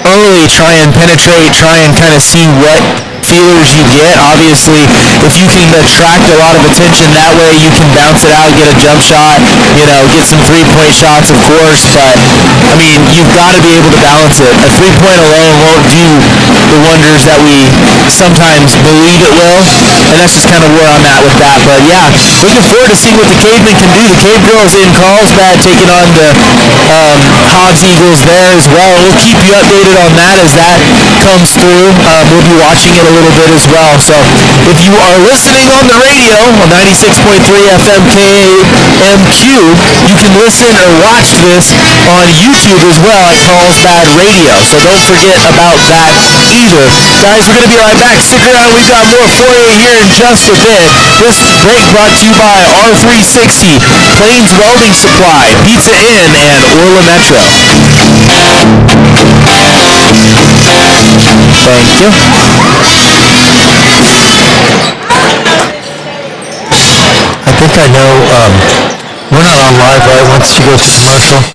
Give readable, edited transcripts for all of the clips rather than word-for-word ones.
early try and penetrate, try and kind of see what feelers you get. Obviously, if you can attract a lot of attention that way, you can bounce it out, get a jump shot, get some three-point shots, of course, but, I mean, you've got to be able to balance it. A three-point alone won't do the wonders that we sometimes believe it will, and that's just kind of where I'm at with that. But, yeah, looking forward to seeing what the Cavemen can do. The Cave Girls in Carlsbad taking on the Hobbs Eagles there as well. We'll keep you updated on that as that comes through. We'll be watching it a little bit as well. So if you are listening on the radio on 96.3 FM KMQ, you can listen or watch this on YouTube as well at Carlsbad Radio. So don't forget about that either. Guys, we're going to be right back. Stick around. We've got more for you here in just a bit. This break brought to you by R360, Plains Welding Supply, Pizza Inn, and Orla Metro. Thank you. I think I know, we're not on live, right, once you go to commercial?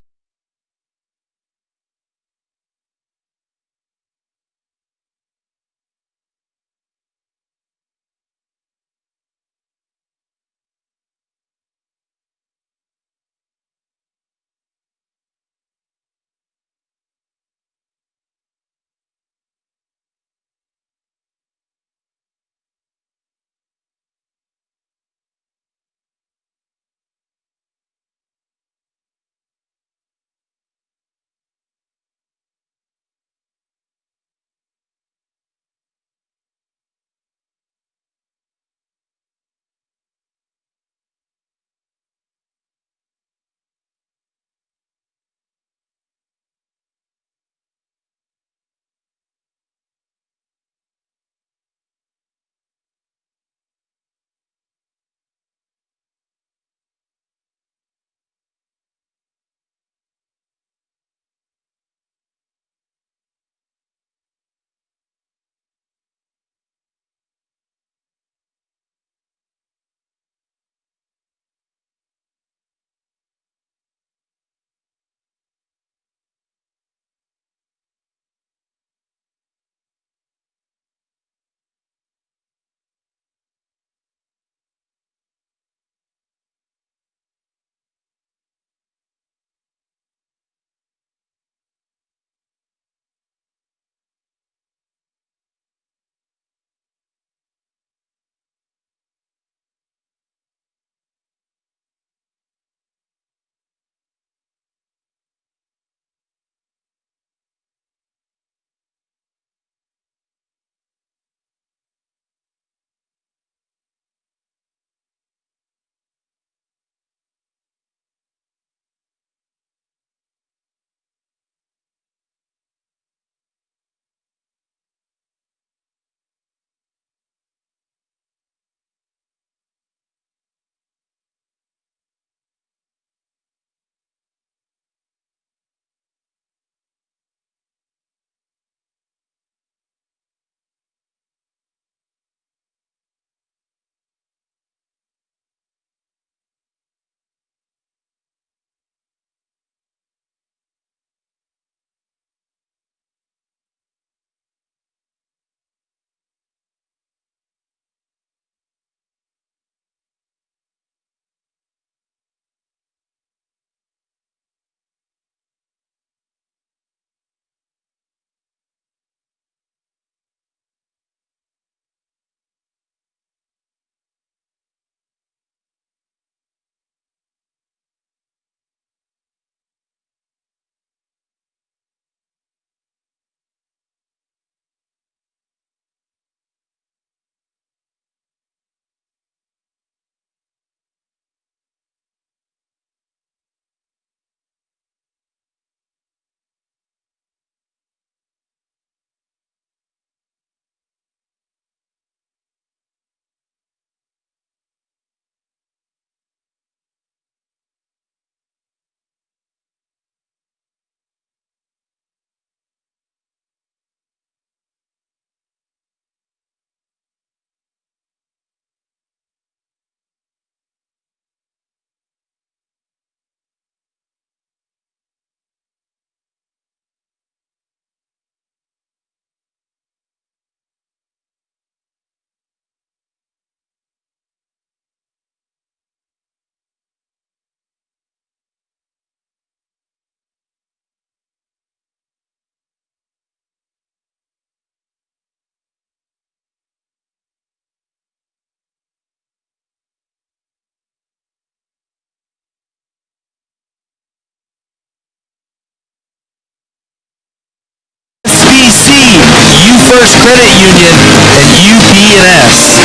Credit Union and UP&S.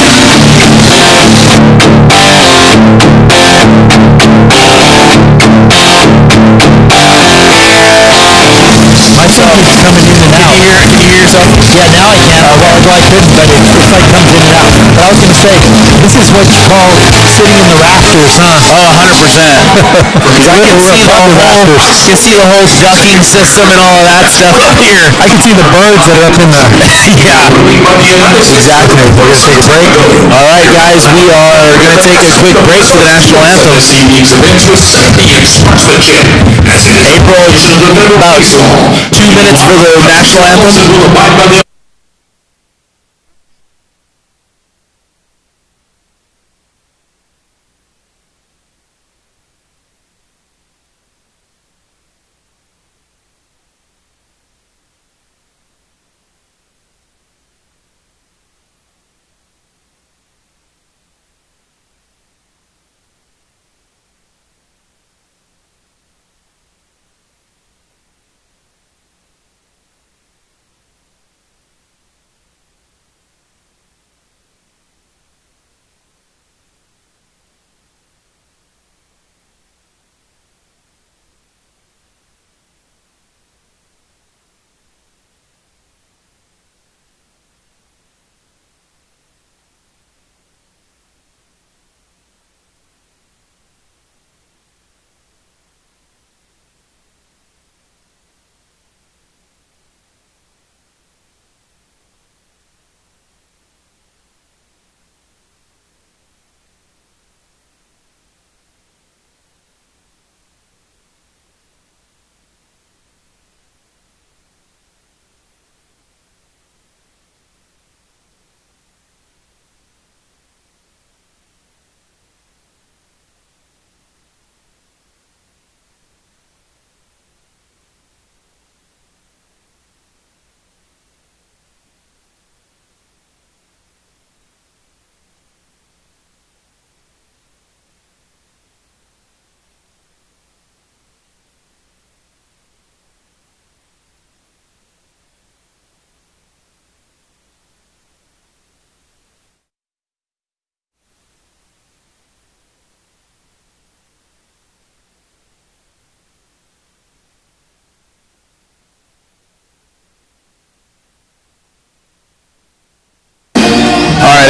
My song is coming in and out. Can you hear yourself? Yeah, now I can. A while ago I couldn't, but it's like comes in and out. But I was going to say, this is what you call sitting in the rafters, huh? Oh, 100%. Because I can see the whole ducking system and all of that stuff up here. I can see the birds that are up in the... Yeah. Exactly. We're going to take a break. All right, guys, we are going to take a quick break for the national anthem. April, about 2 minutes for the national anthem.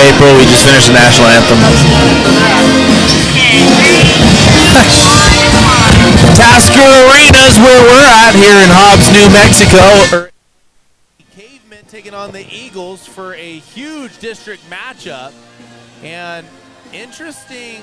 April, we just finished the national anthem. Tasker Arena is where we're at here in Hobbs, New Mexico. Cavemen taking on the Eagles for a huge district matchup. And interesting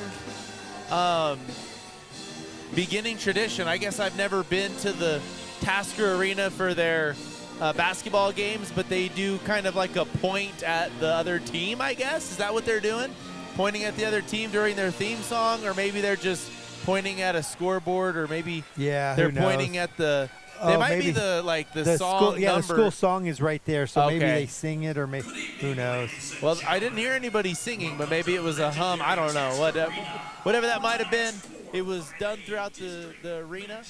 beginning tradition. I guess I've never been to the Tasker Arena for their basketball games, but they do kind of like a point at the other team, I guess. Is that what they're doing? Pointing at the other team during their theme song, or maybe they're just pointing at a scoreboard, or maybe they're pointing at the... They might be the song school, number. the school song is right there, so maybe they sing it, or maybe who knows. Well, I didn't hear anybody singing, but maybe it was a hum. I don't know. Whatever that might have been, it was done throughout the arena.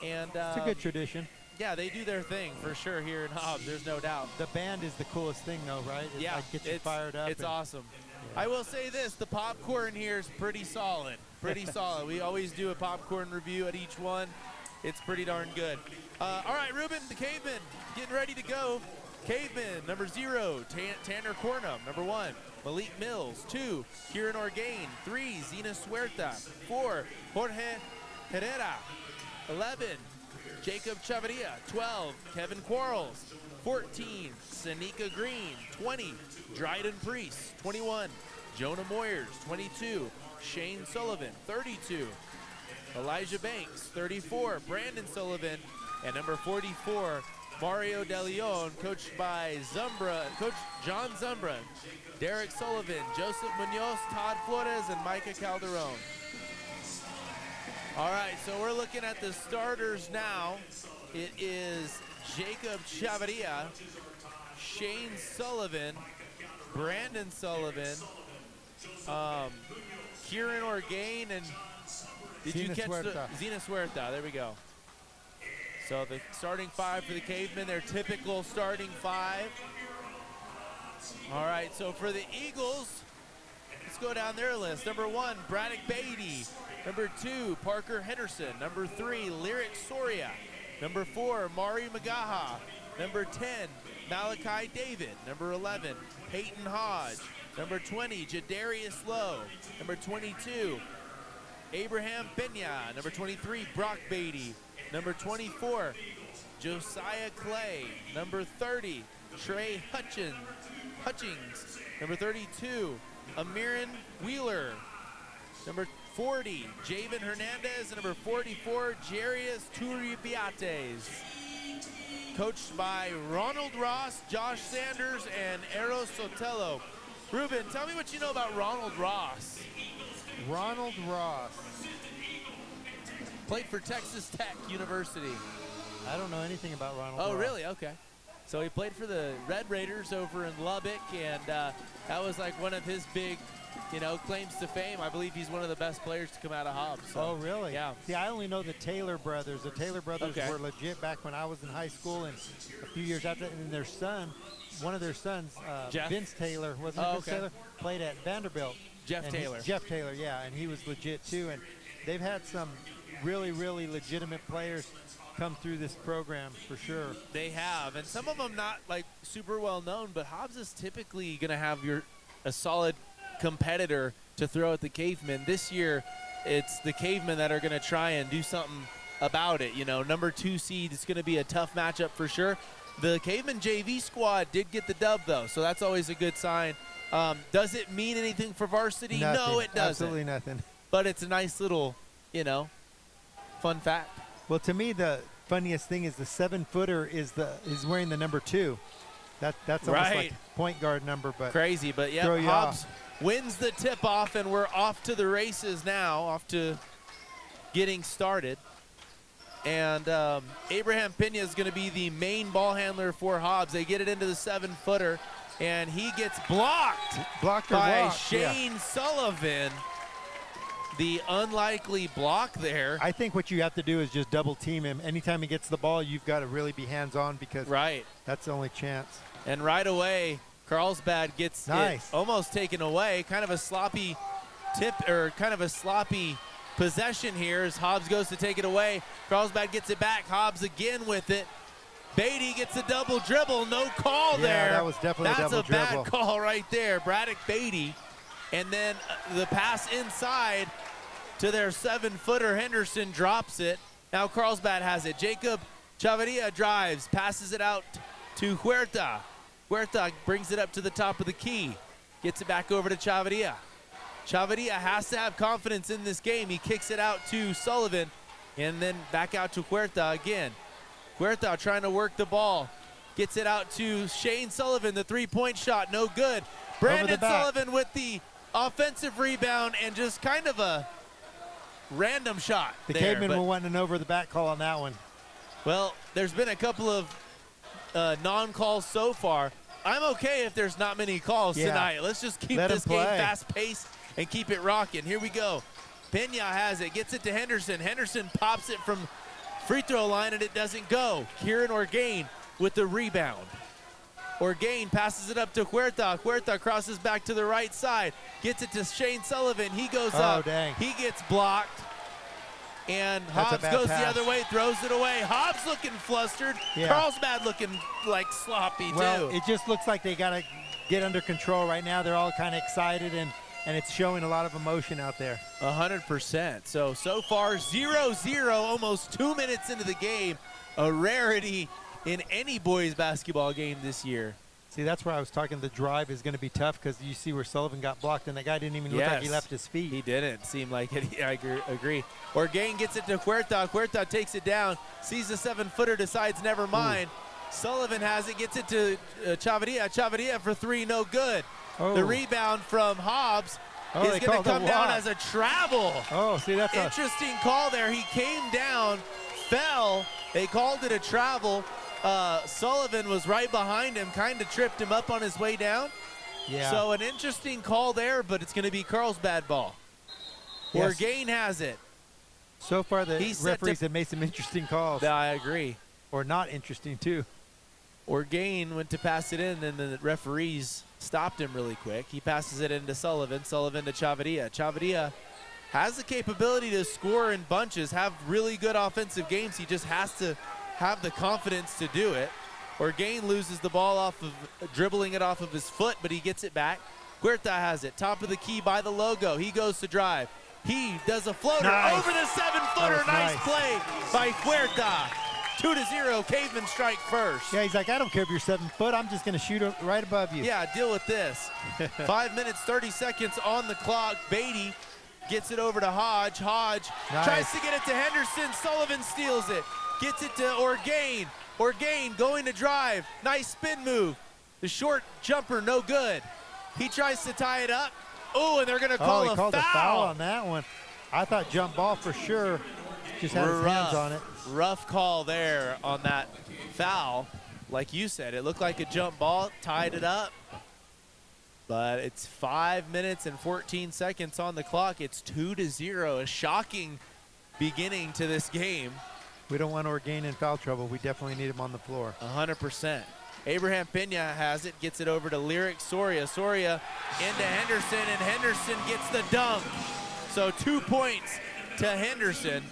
And it's a good tradition. Yeah, they do their thing for sure here in Hobbs. There's no doubt. The band is the coolest thing, though, right? Yeah, like gets you fired up. It's awesome. Yeah. I will say this: the popcorn here is pretty solid. Pretty solid. We always do a popcorn review at each one. It's pretty darn good. All right, Ruben, the Cavemen getting ready to go. Cavemen, number 0, Tanner Cornum. Number 1, Malik Mills. 2, Kieran Orgain. 3, Zena Suerta. 4, Jorge Herrera. 11, Jacob Chavarria. 12, Kevin Quarles. 14, Sanika Green. 20, Dryden Priest. 21, Jonah Moyers. 22, Shane Sullivan. 32, Elijah Banks. 34, Brandon Sullivan. And number 44, Mario De Leon, coached by Coach John Zumbra, Derek Sullivan, Joseph Munoz, Todd Flores, and Micah Calderon. All right, so we're looking at the starters now. It is Jacob Chavarria, Shane Sullivan, Brandon Sullivan, Kieran Orgain, and did you catch Zena Suerta? There we go. So the starting 5 for the Cavemen, their typical starting 5. All right, so for the Eagles, let's go down their list. Number 1, Braddock Beatty. Number 2, Parker Henderson. Number 3, Lyric Soria. Number 4, Mari Magaha. Number 10, Malachi David. Number 11, Peyton Hodge. Number 20, Jadarius Lowe. Number 22, Abraham Pena. Number 23, Brock Beatty. Number 24, Josiah Clay. Number 30, Trey Hutchings. Number 32, Amirin Wheeler. Number 40, Javen Hernandez. And number 44, Jarius Turibiates. Coached by Ronald Ross, Josh Sanders, and Eros Sotelo. Ruben, tell me what you know about Ronald Ross. Ronald Ross. Played for Texas Tech University. I don't know anything about Ronald Ross. Oh, really? Okay. So he played for the Red Raiders over in Lubbock, and that was like one of his big, claims to fame. I believe he's one of the best players to come out of Hobbs. So, oh, really? Yeah. See, I only know the Taylor brothers. The Taylor brothers were legit back when I was in high school, and a few years after. And their son, one of their sons, Vince Taylor, wasn't it Vince Taylor? Played at Vanderbilt. Jeff Taylor. Jeff Taylor, yeah, and he was legit too. And they've had some really, really legitimate players come through this program for sure. They have, and some of them not like super well known, but Hobbs is typically going to have a solid competitor to throw at the Cavemen. This year, it's the Cavemen that are going to try and do something about it. Number 2 seed is going to be a tough matchup for sure. The Cavemen JV squad did get the dub though, so that's always a good sign. Does it mean anything for varsity? Nothing. No, it doesn't. Absolutely nothing. But it's a nice little, fun fact. Well, to me, the funniest thing is the 7-footer is wearing the number 2. That's almost like point guard number, but crazy. But yeah, Hobbs wins the tip-off, and we're off to the races now, off to getting started. And Abraham Pena is going to be the main ball handler for Hobbs. They get it into the 7-footer, and he gets blocked by Shane Sullivan. The unlikely block there. I think what you have to do is just double team him. Anytime he gets the ball, you've got to really be hands-on because that's the only chance. And right away, Carlsbad gets it almost taken away. Kind of a sloppy tip, or kind of a sloppy possession here as Hobbs goes to take it away. Carlsbad gets it back. Hobbs again with it. Beatty gets a double dribble. No call there. That was definitely a double dribble. That's a bad call right there. Braddock Beatty. And then the pass inside to their 7-footer. Henderson drops it. Now Carlsbad has it. Jacob Chavarria drives, passes it out to Huerta. Huerta brings it up to the top of the key. Gets it back over to Chavarria. Chavarria has to have confidence in this game. He kicks it out to Sullivan and then back out to Huerta again. Huerta trying to work the ball. Gets it out to Shane Sullivan. The 3-point shot, no good. Brandon Sullivan with the offensive rebound and just kind of a random shot. The Cavemen will want an over the back call on that one. Well, there's been a couple of non-calls so far. I'm okay if there's not many calls tonight. Let's just keep this game fast-paced and keep it rocking. Here we go. Pena has it, gets it to Henderson. Henderson pops it from free throw line and it doesn't go. Kieran Orgain with the rebound. Orgain passes it up to Huerta. Huerta crosses back to the right side. Gets it to Shane Sullivan. He goes up. Dang. He gets blocked. And Hobbs goes the other way, throws it away. Hobbs looking flustered. Carlsbad looking like sloppy too. Well, it just looks like they got to get under control right now. They're all kind of excited, and it's showing a lot of emotion out there. 100%. So far 0-0, almost 2 minutes into the game. A rarity in any boys basketball game this year. See, that's where I was talking. The drive is going to be tough because you see where Sullivan got blocked, and that guy didn't even look like he left his feet. He didn't seem like it. I agree. Orgain gets it to Huerta. Huerta takes it down, sees the 7-footer, decides never mind. Sullivan has it, gets it to Chavarria. Chavarria for 3, no good. The rebound from Hobbs is going to come down as a travel. See, that's interesting call there. He came down, fell. They called it a travel. Sullivan was right behind him, kind of tripped him up on his way down. So an interesting call there, but it's going to be Carlsbad ball. Orgain has it. So far, the referees have made some interesting calls. I agree. Or not interesting, too. Orgain went to pass it in, and the referees stopped him really quick. He passes it into Sullivan. Sullivan to Chavarria. Chavarria has the capability to score in bunches, have really good offensive games. He just has to have the confidence to do it. Orgain loses the ball off of dribbling it off of his foot, but he gets it back. Huerta has it, top of the key by the logo. He goes to drive. He does a floater over the 7-footer. Nice play by Huerta. 2-0, Cavemen strike first. Yeah, he's like, I don't care if you're 7 foot. I'm just going to shoot it right above you. Yeah, deal with this. 5 minutes, 30 seconds on the clock. Beatty gets it over to Hodge. Hodge tries to get it to Henderson. Sullivan steals it. Gets it to Orgain. Orgain going to drive. Nice spin move. The short jumper, no good. He tries to tie it up. Oh, and they're going to call he called a foul on that one. I thought jump ball for sure. Just had his hands on it. Rough call there on that foul. Like you said, it looked like a jump ball, tied it up. But it's 5 minutes and 14 seconds on the clock. It's 2-0, a shocking beginning to this game. We don't want Orgain in foul trouble. We definitely need him on the floor. 100%. Abraham Pena has it, gets it over to Lyric Soria. Soria into Henderson, and Henderson gets the dunk. So 2 points to Henderson,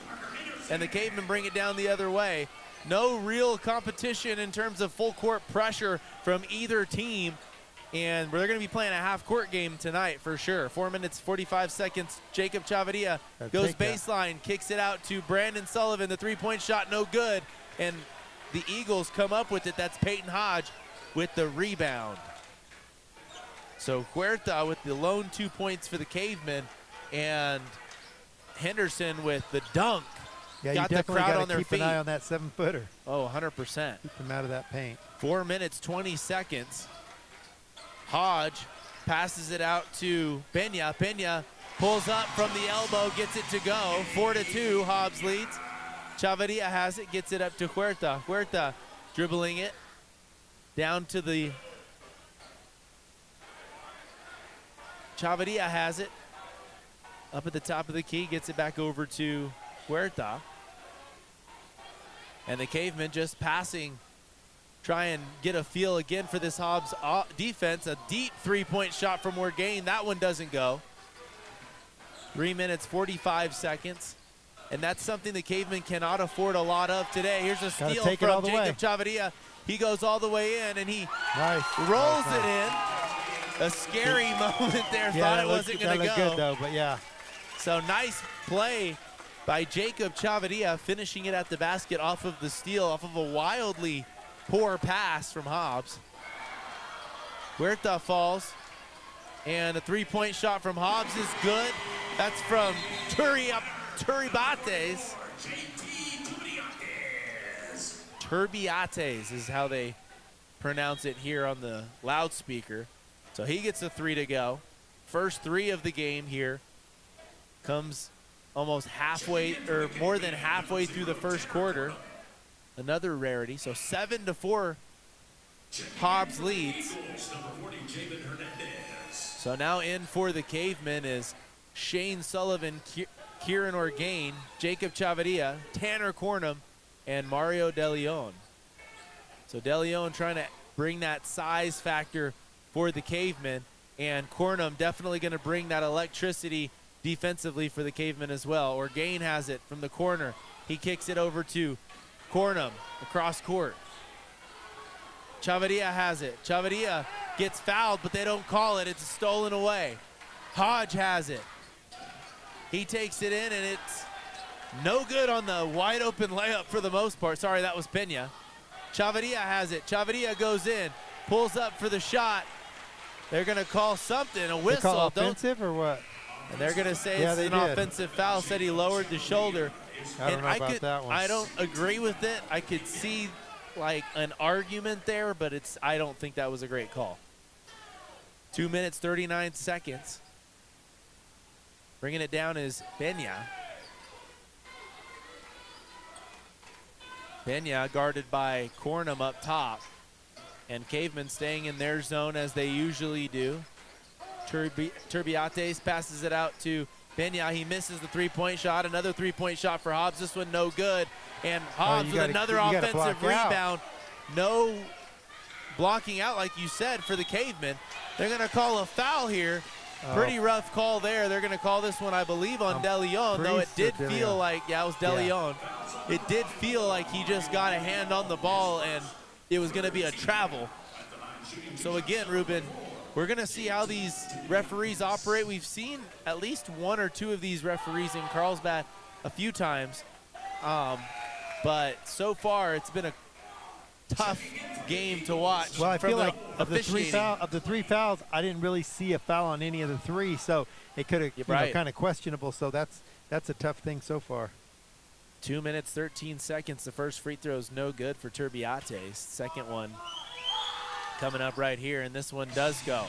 and the Cavemen bring it down the other way. No real competition in terms of full court pressure from either team, and they're going to be playing a half-court game tonight for sure. 4 minutes, 45 seconds. Jacob Chavarria goes baseline, kicks it out to Brandon Sullivan. The three-point shot, no good, and the Eagles come up with it. That's Peyton Hodge with the rebound. So Huerta with the lone 2 points for the Cavemen, and Henderson with the dunk. Yeah, got you the definitely crowd got on to their keep feet. an eye on that 7-footer. Oh, 100%. Keep them out of that paint. 4 minutes, 20 seconds. Hodge passes it out to Pena. Pena pulls up from the elbow, gets it to go. 4-2, Hobbs leads. Chavarria has it, gets it up to Huerta. Huerta dribbling it down to the... Chavarria has it up at the top of the key, gets it back over to Huerta. And the Cavemen just passing, try and get a feel again for this Hobbs defense. A deep three-point shot from Orgain. That one doesn't go. 3 minutes, 45 seconds. And that's something the Cavemen cannot afford a lot of today. Here's a steal from Jacob Chavarria. He goes all the way in, and he rolls it in. A scary moment there. Thought it wasn't going to go. Good though, but yeah. So nice play by Jacob Chavarria, finishing it at the basket off of the steal, off of a wildly poor pass from Hobbs. Huerta falls, and a three-point shot from Hobbs is good. That's from Turbiates. Turbiates is how they pronounce it here on the loudspeaker. So he gets a 3 to go. First 3 of the game here. Comes almost halfway, or more than halfway through the first quarter. Another rarity. So 7-4, Hobbs leads. So now in for the Cavemen is Shane Sullivan, Kieran Orgain, Jacob Chavarria, Tanner Cornum, and Mario De Leon. So De Leon trying to bring that size factor for the Cavemen, and Cornum definitely going to bring that electricity defensively for the Cavemen as well. Orgain has it from the corner. He kicks it over to Cornum across court. Chavarria has it. Chavarria gets fouled, but they don't call it. It's stolen away. Hodge has it. He takes it in, and it's no good on the wide open layup for the most part. Sorry, that was Pena. Chavarria has it. Chavarria goes in, pulls up for the shot. They're going to call something, a whistle. They call offensive or what? And they're going to say it's an offensive foul. Said he lowered the shoulder. I don't know about that one. I don't agree with it. I could see like an argument there, but I don't think that was a great call. 2 minutes, 39 seconds. Bringing it down is Pena. Pena guarded by Cornum up top. And Cavemen staying in their zone as they usually do. Turbiates passes it out to Pena. He misses the three-point shot. Another three-point shot for Hobbs. This one no good. And Hobbs with another offensive rebound. No blocking out, like you said, for the Cavemen. They're going to call a foul here. Pretty rough call there. They're going to call this one, I believe, on De Leon, though it did feel like, it was De Leon. It did feel like he just got a hand on the ball, and it was going to be a travel. So again, Ruben, we're going to see how these referees operate. We've seen at least one or two of these referees in Carlsbad a few times. But so far, it's been a tough game to watch. Well, I feel like of the three fouls, I didn't really see a foul on any of the three, so it could have kind of questionable. So that's a tough thing so far. 2 minutes, 13 seconds. The first free throw is no good for Turbiates. Second one coming up right here, and this one does go.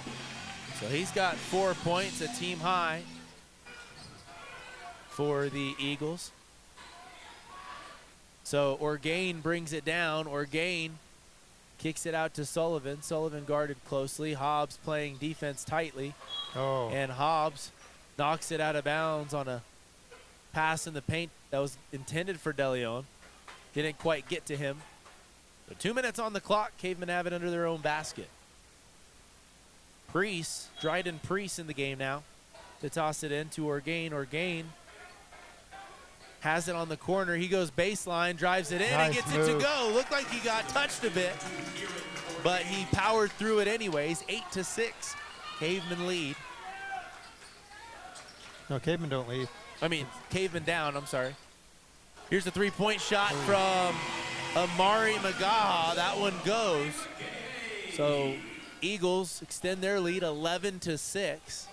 So he's got 4 points, a team high for the Eagles. So Orgain brings it down. Orgain kicks it out to Sullivan. Sullivan guarded closely. Hobbs playing defense tightly. And Hobbs knocks it out of bounds on a pass in the paint that was intended for De Leon. Didn't quite get to him. But 2 minutes on the clock. Cavemen have it under their own basket. Dryden Priest in the game now to toss it in to Orgain. Orgain has it on the corner. He goes baseline, drives it in, and gets it to go. Looked like he got touched a bit, but he powered through it anyways. 8-6, Cavemen lead. No, Cavemen don't lead. I mean, Cavemen down, I'm sorry. Here's a three-point shot from Amari Magaha. That one goes. So Eagles extend their lead 11-6.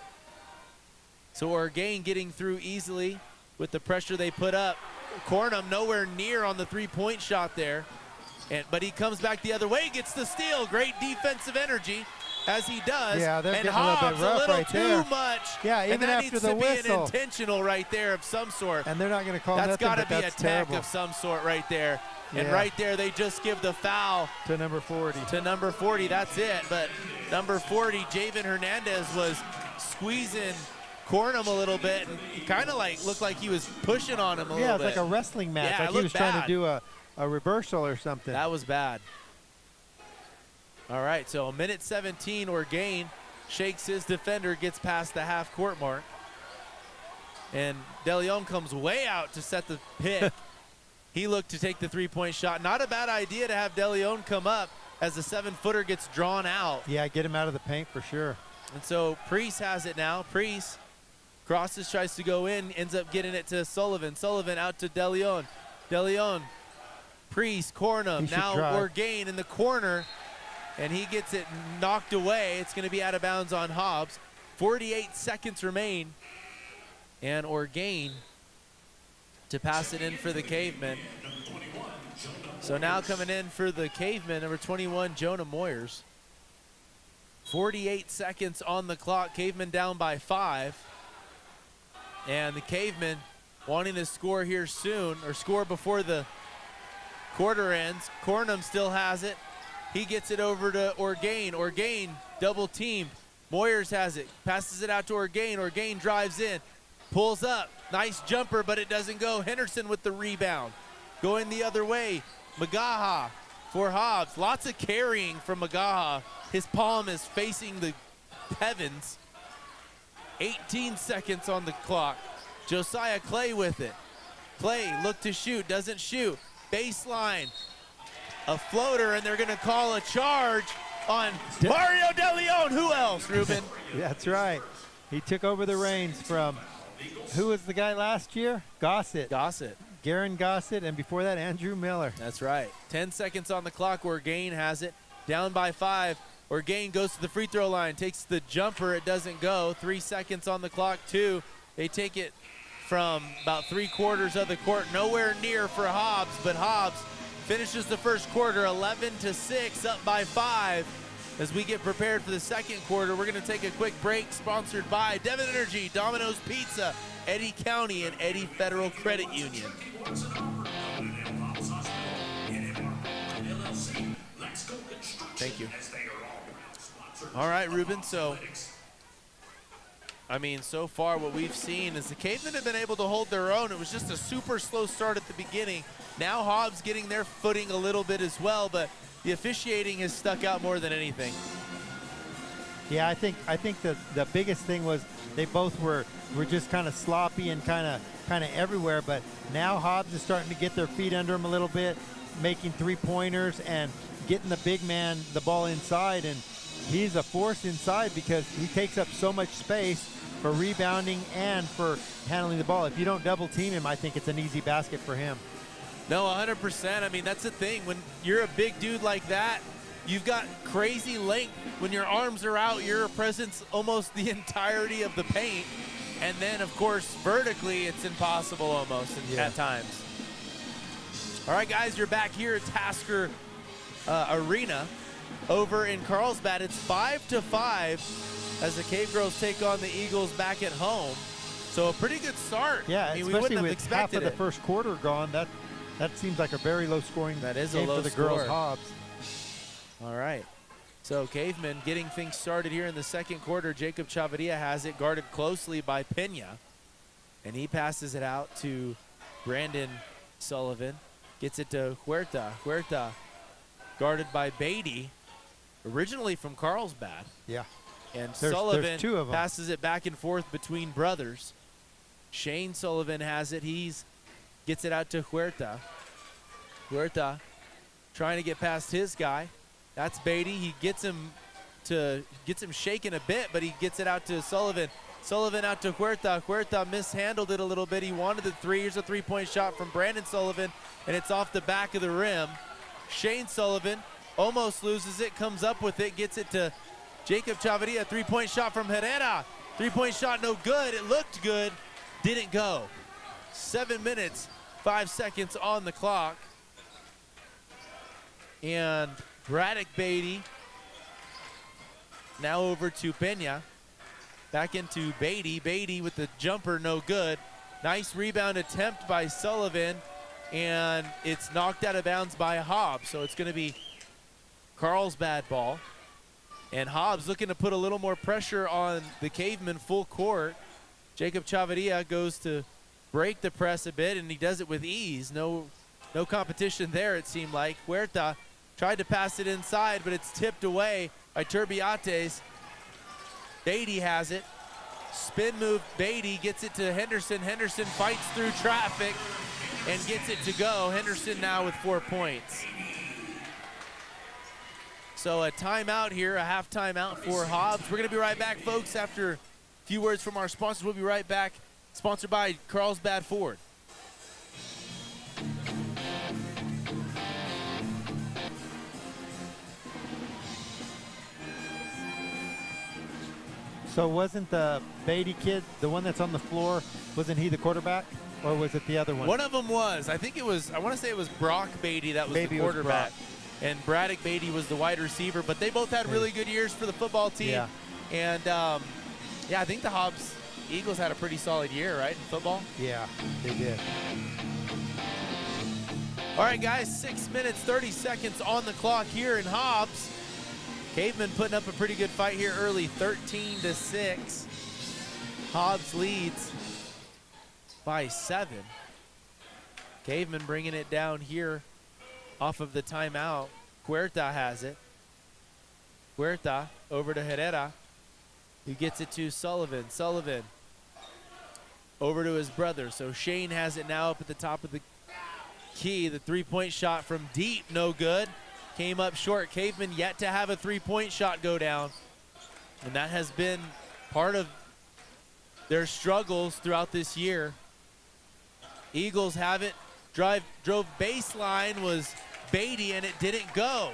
So Orgain getting through easily with the pressure they put up. Cornum nowhere near on the three-point shot there. But he comes back the other way, gets the steal. Great defensive energy, as he does. Yeah, they're getting Hobbs a little bit rough right there. Too much. Yeah, even and that after needs the to whistle. Be an intentional right there of some sort. And they're not going to call that's nothing, got to be a tech terrible. of some sort right there. Yeah. And right there, they just give the foul to number 40. To number 40, that's it. But number 40, Javen Hernandez, was squeezing Cornum a little bit, and he kind of like looked like he was pushing on him a little bit. Yeah, it's like a wrestling match. Yeah, like he was trying to do a reversal or something. That was bad. All right, so a minute 17, Orgain shakes his defender, gets past the half-court mark. And De Leon comes way out to set the pick. He looked to take the three-point shot. Not a bad idea to have De Leon come up as the 7-footer gets drawn out. Yeah, get him out of the paint for sure. And so Priest has it now. Priest crosses, tries to go in, ends up getting it to Sullivan. Sullivan out to De Leon. De Leon, Priest, Cornum, now Orgain in the corner, and he gets it knocked away. It's going to be out of bounds on Hobbs. 48 seconds remain, and Orgain to pass it in for the Cavemen. So now coming in for the Cavemen, number 21, Jonah Moyers. 48 seconds on the clock. Cavemen down by 5. And the Cavemen wanting to score here soon, or score before the quarter ends. Cornum still has it. He gets it over to Orgain. Orgain double teamed. Moyers has it. Passes it out to Orgain. Orgain drives in. Pulls up. Nice jumper, but it doesn't go. Henderson with the rebound. Going the other way. Magaha for Hobbs. Lots of carrying from Magaha. His palm is facing the heavens. 18 seconds on the clock. Josiah Clay with it. Clay look to shoot, doesn't shoot. Baseline. A floater, and they're going to call a charge on Mario De Leon. Who else, Ruben? That's right. He took over the reins from, who was the guy last year? Gossett. Garen Gossett, and before that, Andrew Miller. That's right. 10 seconds on the clock. Orgain has it. Down by 5. Orgain goes to the free throw line, takes the jumper. It doesn't go. 3 seconds on the clock, 2. They take it from about 3/4 of the court. Nowhere near for Hobbs, but Hobbs finishes the first quarter 11-6, up by 5. As we get prepared for the second quarter, we're going to take a quick break, sponsored by Devon Energy, Domino's Pizza, Eddy County, and Eddy Federal Credit Union. Thank you. All right, Ruben, so so far what we've seen is the Cavemen have been able to hold their own. It was just a super slow start at the beginning. Now Hobbs getting their footing a little bit as well, but the officiating has stuck out more than anything. Yeah, I think the biggest thing was they both were just kind of sloppy and kind of everywhere. But now Hobbs is starting to get their feet under him a little bit, making 3-pointers and getting the big man the ball inside. And he's a force inside because he takes up so much space for rebounding and for handling the ball. If you don't double team him, I think it's an easy basket for him. No, 100%. I mean, that's the thing. When you're a big dude like that, you've got crazy length. When your arms are out, you're a presence almost the entirety of the paint. And then, of course, vertically, it's impossible almost at times. All right, guys, you're back here at Tasker Arena over in Carlsbad. It's 5-5 as the Cave Girls take on the Eagles back at home. So a pretty good start. Yeah, I mean, especially we wouldn't have with expected half of the first quarter gone. That seems like a very low-scoring game for the girls' Hobbs. All right. So Cavemen getting things started here in the second quarter. Jacob Chavarria has it guarded closely by Pena. And he passes it out to Brandon Sullivan. Gets it to Huerta. Huerta guarded by Beatty, originally from Carlsbad. Yeah. And there's Sullivan two of them. passes it back and forth between brothers. Shane Sullivan has it. Gets it out to Huerta. Huerta trying to get past his guy. That's Beatty. He gets him shaking a bit, but he gets it out to Sullivan. Sullivan out to Huerta. Huerta mishandled it a little bit. He wanted the three. Here's a three-point shot from Brandon Sullivan, and it's off the back of the rim. Shane Sullivan almost loses it, comes up with it, gets it to Jacob Chavarria. Three-point shot from Herrera. Three-point shot, no good. It looked good, didn't go. 7 minutes, 5 seconds on the clock. And Braddock Beatty now over to Pena. Back into Beatty. Beatty with the jumper, no good. Nice rebound attempt by Sullivan, and it's knocked out of bounds by Hobbs. So it's going to be Carlsbad ball. And Hobbs looking to put a little more pressure on the Cavemen full court. Jacob Chavarria goes to break the press a bit, and he does it with ease. No competition there, it seemed like. Huerta tried to pass it inside, but it's tipped away by Turbiates. Beatty has it. Spin move, Beatty gets it to Henderson. Henderson fights through traffic and gets it to go. Henderson now with 4 points. So a timeout here, a half timeout for Hobbs. We're going to be right back, folks, after a few words from our sponsors. We'll be right back, sponsored by Carlsbad Ford. So wasn't the Beatty kid, the one that's on the floor, wasn't he the quarterback? Or was it the other one? One of them was. I think it was, I want to say it was Brock Beatty that was the quarterback. And Braddock Beatty was the wide receiver. But they both had really good years for the football team. Yeah. And, yeah, I think the Hobbs Eagles had a pretty solid year, right, in football? Yeah, they did. All right, guys, 6 minutes, 30 seconds on the clock here in Hobbs. Cavemen putting up a pretty good fight here early, 13-6. Hobbs leads by 7. Cavemen bringing it down here off of the timeout. Huerta has it. Huerta over to Herrera, who gets it to Sullivan. Sullivan over to his brother. So Shane has it now up at the top of the key. The three-point shot from deep, no good. Came up short. Cavemen yet to have a three-point shot go down. And that has been part of their struggles throughout this year. Eagles have it. Drove baseline was Beatty, and it didn't go.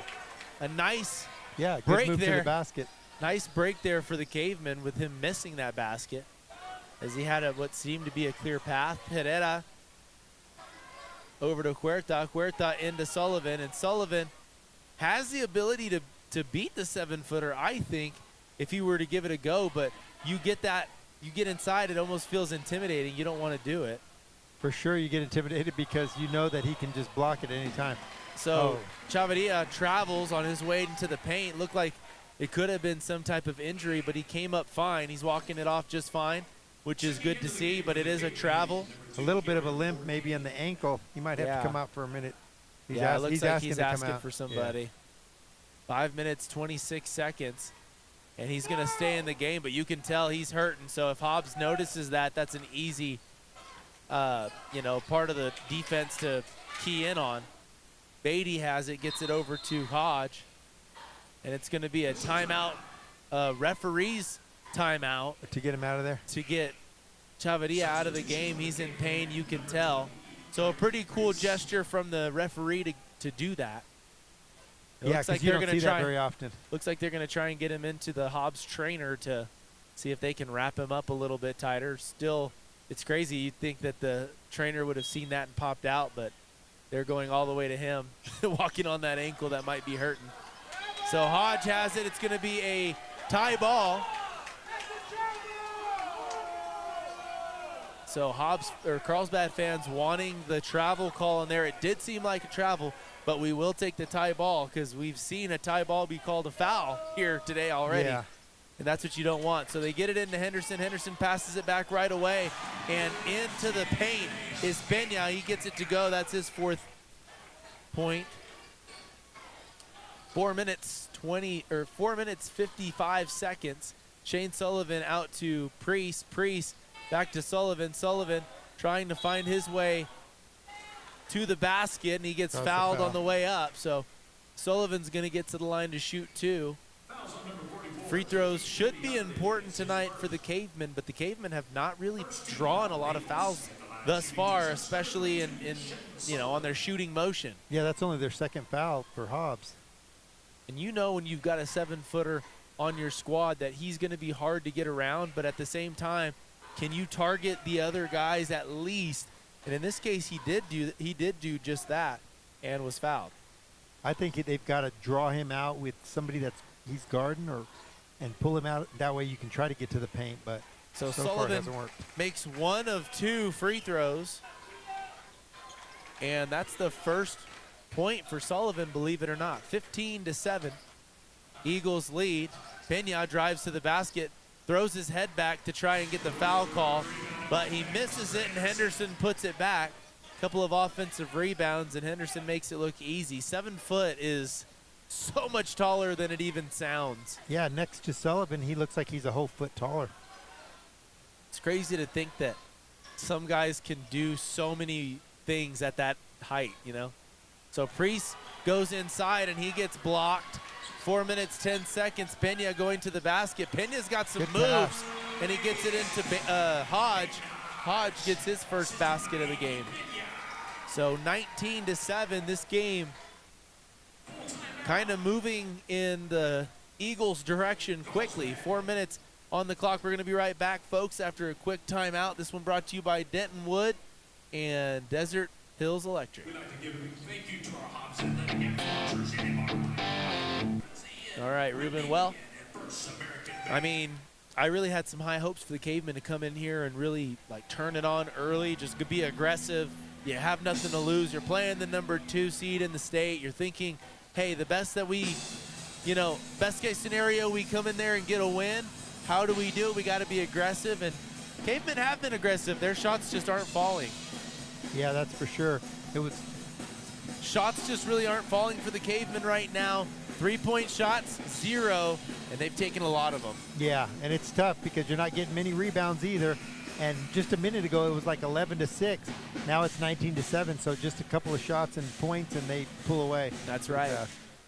A nice break move there. To the basket. Nice break there for the Cavemen with him missing that basket as he had what seemed to be a clear path. Herrera over to Huerta. Huerta into Sullivan, and Sullivan has the ability to beat the 7-footer, I think, if he were to give it a go, but you get inside, it almost feels intimidating. You don't want to do it. For sure you get intimidated because you know that he can just block it any time. So Chavarria travels on his way into the paint. Looked like it could have been some type of injury, but he came up fine. He's walking it off just fine, which is good to see, but it is a travel. A little bit of a limp maybe in the ankle. He might have to come out for a minute. It looks like he's asking for somebody. 5 minutes, 26 seconds. And he's going to stay in the game, but you can tell he's hurting. So if Hobbs notices that, that's an easy, part of the defense to key in on. Beatty has it, gets it over to Hodge. And it's going to be a timeout, referee's timeout. To get him out of there? To get Chavarria out of the game. He's in pain, you can tell. So a pretty cool gesture from the referee to do that. Yeah, because you don't see that very often. Looks like they're going to try and get him into the Hobbs trainer to see if they can wrap him up a little bit tighter. Still, it's crazy. You'd think that the trainer would have seen that and popped out, but they're going all the way to him, walking on that ankle that might be hurting. So Hodge has it. It's going to be a tie ball. So Hobbs or Carlsbad fans wanting the travel call in there. It did seem like a travel, but we will take the tie ball because we've seen a tie ball be called a foul here today already. Yeah. And that's what you don't want. So they get it into Henderson. Henderson passes it back right away. And into the paint is Pena. He gets it to go. That's his 4th point. 4 minutes 55 seconds. Shane Sullivan out to Priest. Priest back to Sullivan. Sullivan trying to find his way to the basket, and he gets fouled on the way up. So Sullivan's going to get to the line to shoot 2. Free throws should be important tonight for the Cavemen, but the Cavemen have not really drawn a lot of fouls thus far, especially in on their shooting motion. Yeah, that's only their 2nd foul for Hobbs. And when you've got a 7-footer on your squad that he's going to be hard to get around, but at the same time, can you target the other guys at least? And in this case, he did do just that and was fouled. I think they've got to draw him out with somebody he's guarding and pull him out. That way you can try to get to the paint, but so Sullivan makes 1 of 2 free throws. And that's the first point for Sullivan, believe it or not. 15-7. Eagles lead. Pena drives to the basket, throws his head back to try and get the foul call, but he misses it, and Henderson puts it back. A couple of offensive rebounds, and Henderson makes it look easy. 7 foot is so much taller than it even sounds. Yeah, next to Sullivan, he looks like he's a whole foot taller. It's crazy to think that some guys can do so many things at that height, So Priest goes inside, and he gets blocked. 4 minutes, 10 seconds. Pena going to the basket. Pena's got some moves, and he gets it into Hodge. Hodge gets his first basket of the game. So 19-7, this game kind of moving in the Eagles' direction quickly. 4 minutes on the clock. We're going to be right back, folks, after a quick timeout. This one brought to you by Denton Wood and Desert Hills Electric. We'd like to give a thank you to our Hobbs and all right, Ruben. Well, I mean, I really had some high hopes for the Cavemen to come in here and really turn it on early, just be aggressive. You have nothing to lose. You're playing the number 2 seed in the state. You're thinking, hey, the best that best case scenario, we come in there and get a win. How do we do it? We got to be aggressive, and Cavemen have been aggressive. Their shots just aren't falling. Yeah, that's for sure. Shots just really aren't falling for the Cavemen right now. 3-point shots, 0, and they've taken a lot of them. Yeah, and it's tough because you're not getting many rebounds either. And just a minute ago, it was 11-6. Now it's 19-7, so just a couple of shots and points, and they pull away. That's right.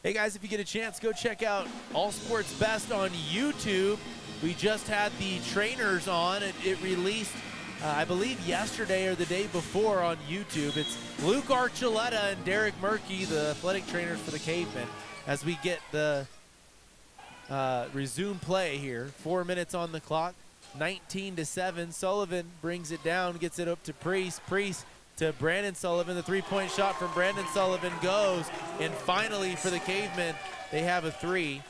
Hey, guys, if you get a chance, go check out All Sports Best on YouTube. We just had the trainers on. It released, I believe, yesterday or the day before on YouTube. It's Luke Archuleta and Derek Murkey, the athletic trainers for the Cavemen, as we get the resume play here. 4 minutes on the clock, 19-7. Sullivan brings it down, gets it up to Priest. Priest to Brandon Sullivan. The 3-point shot from Brandon Sullivan goes. And finally for the Cavemen, they have a 3.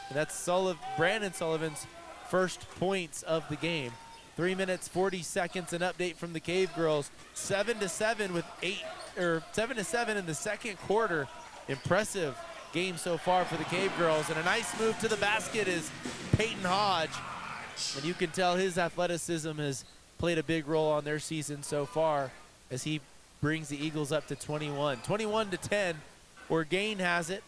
And that's Brandon Sullivan's first points of the game. 3 minutes, 40 seconds. An update from the Cave Girls. 7-7 with 7-7 in the second quarter. Impressive game so far for the Cave Girls, and a nice move to the basket is Peyton Hodge, and you can tell his athleticism has played a big role on their season so far as he brings the Eagles up to 21. 21-10, Orgain has it.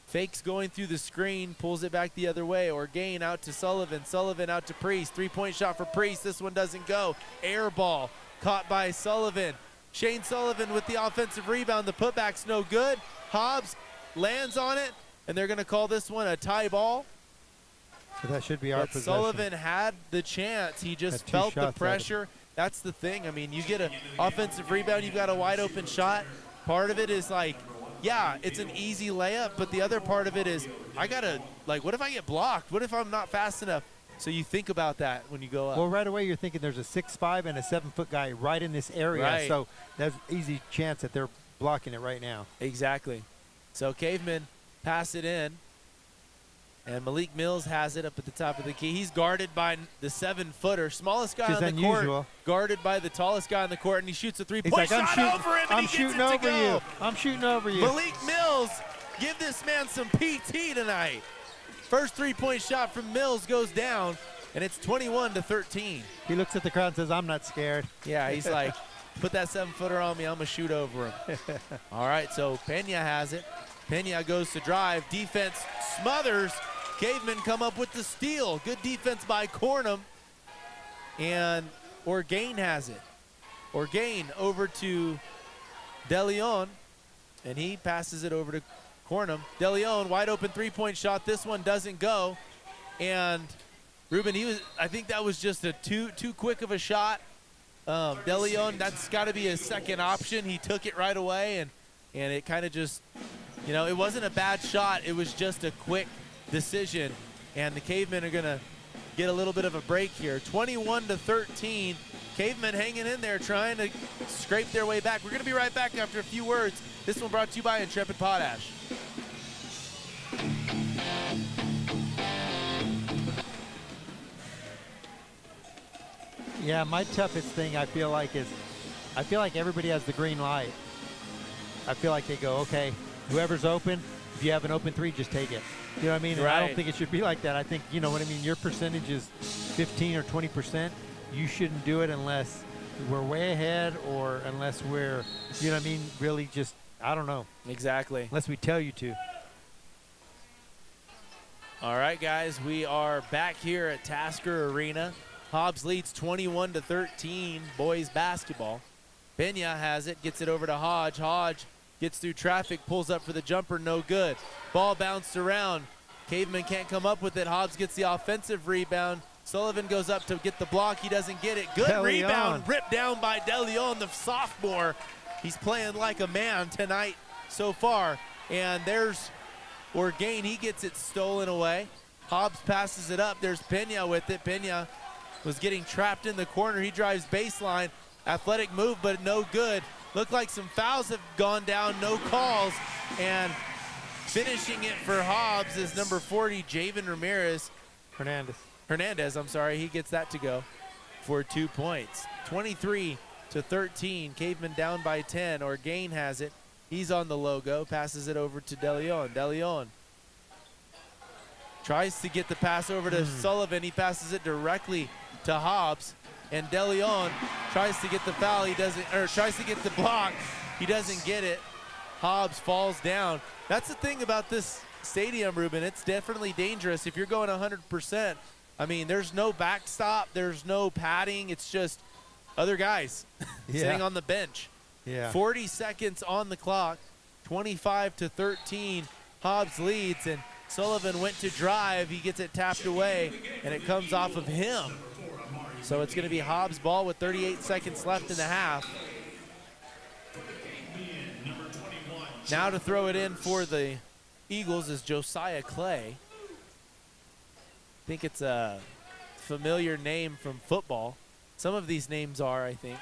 Fakes going through the screen, pulls it back the other way. Orgain out to Sullivan. Sullivan out to Priest. Three-point shot for Priest. This one doesn't go. Air ball caught by Sullivan. Shane Sullivan with the offensive rebound. The putback's no good. Hobbs lands on it, and they're going to call this one a tie ball. So that should be our But possession. Sullivan had the chance. He just felt the pressure. That's the thing. I mean, you get an offensive rebound, you've got a wide open shot. Part of it is like, yeah, it's an easy layup, but the other part of it is, I got to, like, what if I get blocked? What if I'm not fast enough? So you think about that when you go up. Well, right away you're thinking there's a 6'5" and a 7-foot guy right in this area. Right. So there's easy chance that they're blocking it right now. Exactly. So Cavemen pass it in. And Malik Mills has it up at the top of the key. He's guarded by the 7-footer, smallest guy on the court, guarded by the tallest guy on the court, and he shoots a three-point shot over him, and he gets it to go. I'm shooting over you. Malik Mills, give this man some PT tonight. First three-point shot from Mills goes down, and it's 21-13. He looks at the crowd and says, I'm not scared. Yeah, he's like, put that 7-footer on me, I'm going to shoot over him. All right, so Pena has it. Pena goes to drive. Defense smothers. Cavemen come up with the steal. Good defense by Cornum. And Orgain has it. Orgain over to DeLeon. And he passes it over to Cornum. DeLeon, wide open three-point shot. This one doesn't go. And Ruben, I think that was just a too quick of a shot. DeLeon, that's got to be a second option. He took it right away, and it kind of just, it wasn't a bad shot. It was just a quick decision, and the Cavemen are going to get a little bit of a break here. 21-13. Cavemen hanging in there, trying to scrape their way back. We're going to be right back after a few words. This one brought to you by Intrepid Potash. Yeah, my toughest thing I feel like everybody has the green light. I feel like they go, okay, whoever's open, if you have an open three, just take it. You know what I mean? Right. I don't think it should be like that. I think, you know what I mean, your percentage is 15 or 20%. You shouldn't do it unless we're way ahead or unless we're, you know what I mean, really just, I don't know. Exactly. Unless we tell you to. All right, guys, we are back here at Tasker Arena. Hobbs leads 21-13, boys basketball. Pena has it, gets it over to Hodge. Hodge gets through traffic, pulls up for the jumper, no good. Ball bounced around. Caveman can't come up with it. Hobbs gets the offensive rebound. Sullivan goes up to get the block. He doesn't get it. Good rebound, ripped down by DeLeon, the sophomore. He's playing like a man tonight so far. And there's Orgain. He gets it stolen away. Hobbs passes it up. There's Pena with it. Pena was getting trapped in the corner. He drives baseline. Athletic move, but no good. Looked like some fouls have gone down, no calls. And finishing it for Hobbs is number 40, Javen Ramirez. Hernandez, I'm sorry. He gets that to go for 2 points. 23-13. Cavemen down by 10. Orgain has it. He's on the logo. Passes it over to DeLeon. DeLeon tries to get the pass over to Sullivan. He passes it directly to Hobbs. And DeLeon tries to get the foul. He doesn't, or tries to get the block. He doesn't get it. Hobbs falls down. That's the thing about this stadium, Ruben. It's definitely dangerous. If you're going 100%, I mean, there's no backstop. There's no padding. It's just other guys sitting on the bench. 40 seconds on the clock. 25-13. Hobbs leads, and Sullivan went to drive. He gets it tapped away, and it comes off of him. So it's going to be Hobbs' ball with 38 seconds left in the half. Now to throw it in for the Eagles is Josiah Clay. I think it's a familiar name from football. Some of these names are, I think.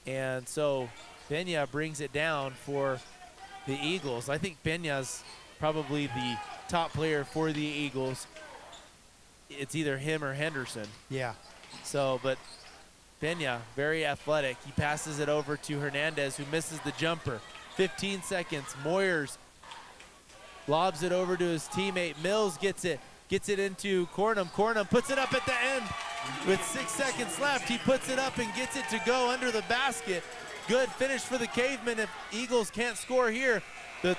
And so Pena brings it down for the Eagles. I think Pena's probably the top player for the Eagles. It's either him or Henderson. Yeah. So, but Pena, very athletic. He passes it over to Hernandez, who misses the jumper. 15 seconds. Moyers lobs it over to his teammate. Mills gets it into Cornum. Cornum puts it up at the end with 6 seconds left. He puts it up and gets it to go under the basket. good finish for the Cavemen if Eagles can't score here. The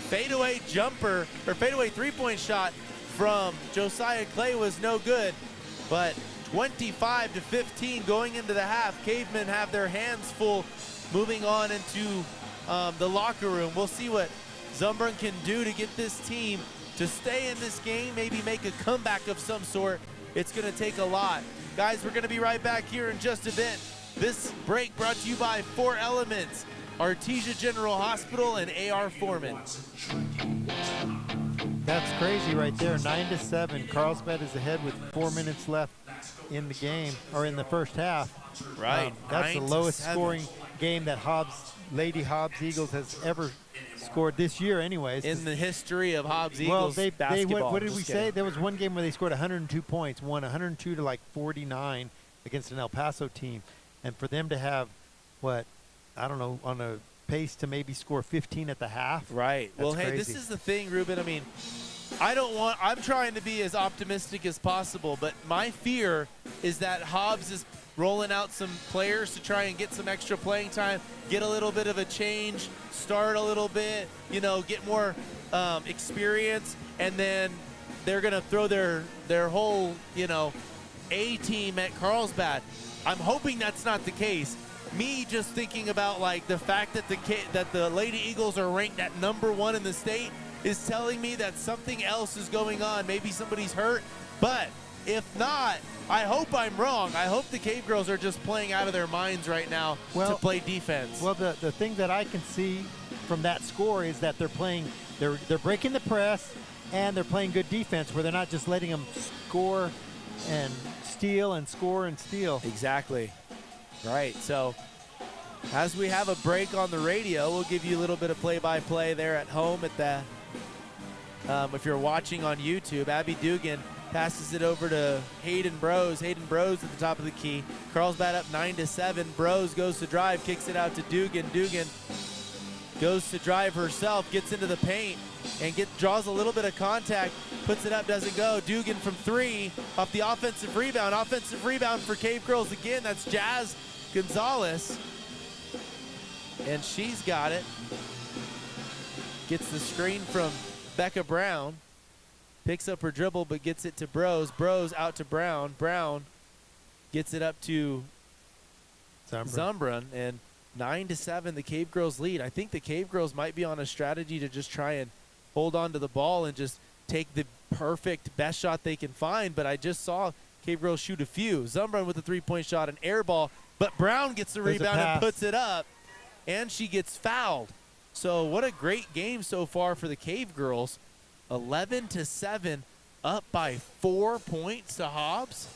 fadeaway jumper, or fadeaway three-point shot from Josiah Clay was no good, but 25-15 going into the half. Cavemen have their hands full moving on into the locker room. We'll see what Zumbrun can do to get this team to stay in this game, maybe make a comeback of some sort. It's going to take a lot. Guys, we're going to be right back here in just a bit. This break brought to you by 4 Elements, Artesia General Hospital, and AR Foreman. That's crazy right there. 9-7. Carlsbad is ahead with 4 minutes left in the game, or in the first half. Right. That's the lowest scoring game that Lady Hobbs Eagles has ever scored this year anyways. In the history of Hobbs Well, Eagles basketball. what did we say? There was one game where they scored 102 points, won 102 to like 49 against an El Paso team. And for them to have, what, I don't know, on a pace to maybe score 15 at the half. Right. Well, hey, this is the thing, Ruben. I mean, I'm trying to be as optimistic as possible, but my fear is that Hobbs is rolling out some players to try and get some extra playing time, get a little bit of a change, start a little bit, get more experience, and then they're going to throw their whole, A team at Carlsbad. I'm hoping that's not the case. Me just thinking about like the fact that the Lady Eagles are ranked at #1 in the state is telling me that something else is going on. Maybe somebody's hurt, but if not, I hope I'm wrong. I hope the Cave Girls are just playing out of their minds right now to play defense. Well, the thing that I can see from that score is that they're breaking the press and they're playing good defense where they're not just letting them score and steal and score and steal. Exactly. Right. So as we have a break on the radio, we'll give you a little bit of play-by-play there at home at the if you're watching on YouTube. Abby Dugan passes it over to Hayden Brose. Hayden Brose at the top of the key. Carlsbad up 9-7. Brose goes to drive, kicks it out to Dugan. Dugan goes to drive herself, gets into the paint, and draws a little bit of contact, puts it up, doesn't go. Dugan from 3 off the offensive rebound. Offensive rebound for Cave Girls again. That's Jazz Gonzalez. And she's got it. Gets the screen from Becca Brown. Picks up her dribble, but gets it to Brose. Brose out to Brown. Brown gets it up to Zumbrun. And 9-7, the Cave Girls lead. I think the Cave Girls might be on a strategy to just try and hold on to the ball and just take the perfect best shot they can find. But I just saw Cave Girls shoot a few. Zumbrun with a three-point shot, an air ball. But Brown gets the rebound and puts it up. And she gets fouled. So what a great game so far for the Cave Girls. 11-7, up by 4 points to Hobbs?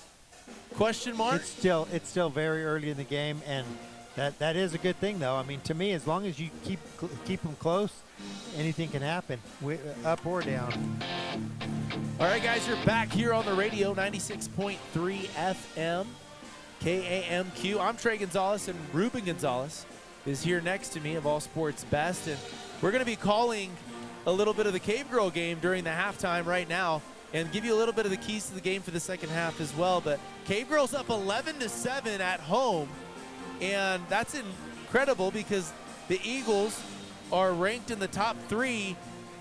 Question mark? It's still very early in the game, and that is a good thing, though. I mean, to me, as long as you keep them close, anything can happen, up or down. All right, guys, you're back here on the radio, 96.3 FM, KAMQ. I'm Trey Gonzalez, and Ruben Gonzalez is here next to me of All Sports Best, and we're going to be calling a little bit of the Cave Girl game during the halftime right now and give you a little bit of the keys to the game for the second half as well. But Cave Girls up 11-7 at home, and that's incredible because the Eagles are ranked in the top 3